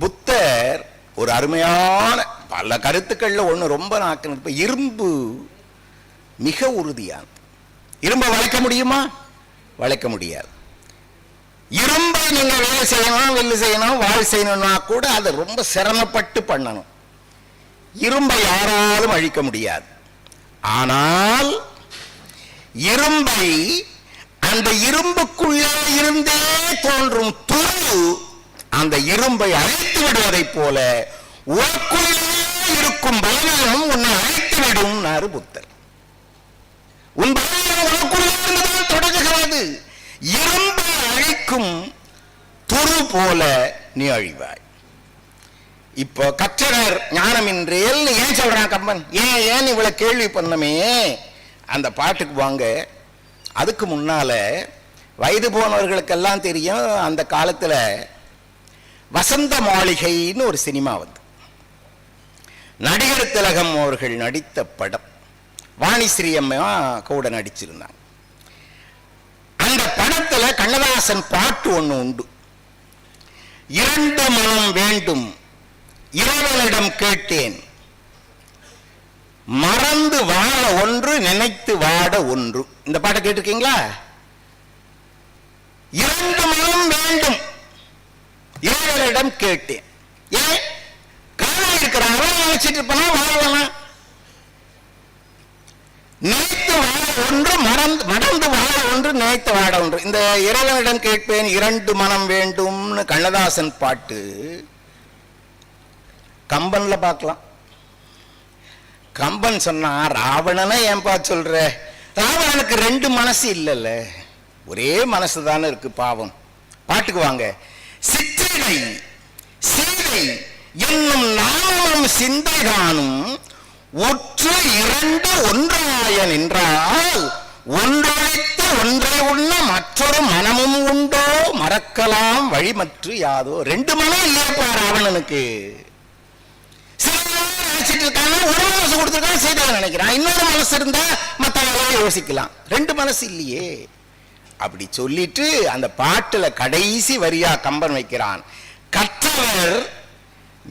புத்தர் ஒரு அருமையான பல கருத்துக்கள்ல ஒண்ணு ரொம்ப நாக்கு. இரும்பு மிக உறுதியானது. இரும்பை வளைக்க முடியுமா? வளைக்க முடியாது. இரும்பை நீங்க வேலை செய்யணும், வெள்ளு செய்யணும், வாழ் செய்யணும்னா கூட அதை ரொம்ப சிரமப்பட்டு பண்ணணும். இரும்பை யாராலும் அழிக்க முடியாது. ஆனால் இரும்பை அந்த இரும்புக்குள்ளே இருந்தே தோன்றும் துரு அந்த இரும்பை அழைத்து விடுவதை போல உனக்குள்ளே இருக்கும் பலவீனம் உன்னை அழைத்து விடும் புத்தர். உன் பலவீனம் உனக்குள்ளே இருந்துதான் தொடங்குகிறது. இரும்பை அழிக்கும் துரு போல நீ அழிவாய். இப்போ கற்றவர் ஞானமின்றேல் ஏன் சொல்றான் கம்பன்? ஏன் இவ்வளவு கேள்வி பண்ணமே? அந்த பாட்டுக்கு வாங்க. அதுக்கு முன்னால வயது போனவர்களுக்கெல்லாம் தெரியும், அந்த காலத்துல வசந்த மாளிகைன்னு ஒரு சினிமா வந்து நடிகர் திலகம் அவர்கள் நடித்த படம். வாணிஸ்ரீ அம்மா கூட நடிச்சிருந்தாங்க. அந்த படத்துல கண்ணதாசன் பாட்டு ஒண்ணு உண்டு. 2 மனம் வேண்டும் இறைவனிடம் கேட்டேன், மறந்து வாழ ஒன்று நினைத்து வாட ஒன்று. இந்த பாட்டை கேட்டிருக்கீங்களா? 2 மனம் வேண்டும் இறைவனிடம் கேட்டேன். ஏன் காலம் இருக்கிறாங்க நினைச்சிட்டு இருப்பானா வாழ்வானா? நினைத்து வாழ ஒன்று மறந்து வாழ ஒன்று நினைத்து வாட ஒன்று. இந்த இறைவனிடம் கேட்பேன் 2 மனம் வேண்டும்னு கண்ணதாசன் பாட்டு கம்பன்ல பார்க்கலாம். கம்பன் சொன்னா ராவணனை ஏன்பா சொல்ற? ராவணனுக்கு 2 மனசு இல்லைல்ல, ஒரே மனசு தானே இருக்கு பாவம். பாட்டுக்கு வாங்க. சிற்றிடை சீதை என்னும் நாமமும் சிந்தை காணும் ஒற்று இரண்டு ஒன்றாய நின்றால் ஒன்றொழித்து ஒன்றை உண்ண மற்றொரு மனமும் உண்டோ மறக்கலாம் வழிமற்று யாதோ. ரெண்டு மனம் இல்லையப்பா ராவணனுக்கு. நினைச்சிட்டு இருக்காங்க, ஒரு மனசு கொடுத்துருக்காங்க சீதா நினைக்கிறான், இன்னொரு மனசு இருந்தா மற்ற யோசிக்கலாம். ரெண்டு மனசு இல்லையே. அப்படி சொல்லிட்டு அந்த பாட்டுல கடைசி வரியா கம்பன் வைக்கிறான், கற்றவர்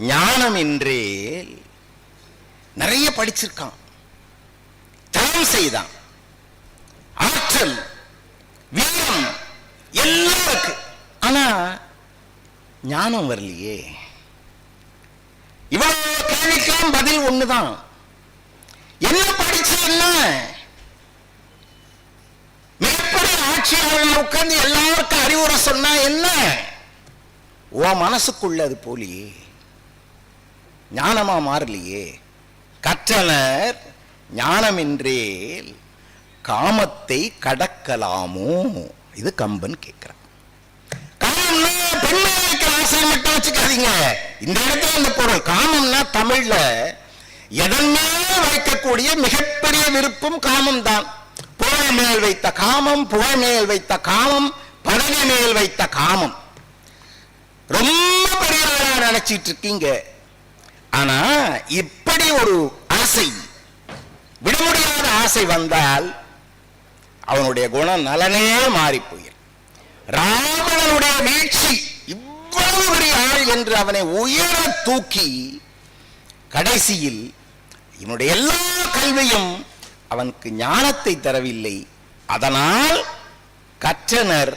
ஞானம் என்றே. நிறைய படிச்சிருக்கான், தவம் செய்தான், ஆற்றல் வீரம் எல்லாம் இருக்கு, ஆனா ஞானம் வரலையே. இவ்வளவு கேள்விக்கெல்லாம் பதில் ஒண்ணுதான். என்ன படிச்ச என்ன மிகப்பெரிய ஆட்சியாளர் உட்கார்ந்து எல்லாருக்கும் அறிவுரை சொன்னா என்ன? உன் மனசுக்குள்ள அது போலியே, ஞானமா மாறலையே. கற்றனர் ஞானமின்றே காமத்தை கடக்கலாமோ? இது கம்பன் கேட்கிறான். காமம்னா பெண்மைக்கு ஆசை மட்டும் வச்சுக்காதீங்க. இந்த இடத்துல இந்த பொருள் காமம்னா தமிழ்ல எதன் மேல் வைக்கக்கூடிய மிகப்பெரிய விருப்பம் காமம் தான். புகழ் மேல் வைத்த காமம், புகழ் மேல் வைத்த காமம், பதவி மேல் வைத்த காமம். ரொம்ப பெரிய நினைச்சிட்டு இருக்கீங்க. ஆனா இப்படி ஒரு ஆசை, விட முடியாத ஆசை வந்தால் அவனுடைய குணம் நலனே மாறி போயிடும். ராவணனுடைய வீழ்ச்சி இவ்வளவு பெரிய ஆள் என்று அவனை உயர தூக்கி கடைசியில் இவனுடைய எல்லா கல்வியும் அவனுக்கு ஞானத்தை தரவில்லை. அதனால் கற்றனர்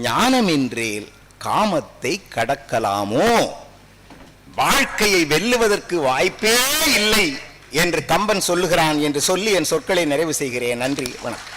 ஞானமின்றேல் காமத்தை கடக்கலாமோ? வாழ்க்கையை வெல்லுவதற்கு வாய்ப்பே இல்லை என்று கம்பன் சொல்லுகிறான் என்று சொல்லி என் சொற்களை நிறைவு செய்கிறேன். நன்றி, வணக்கம்.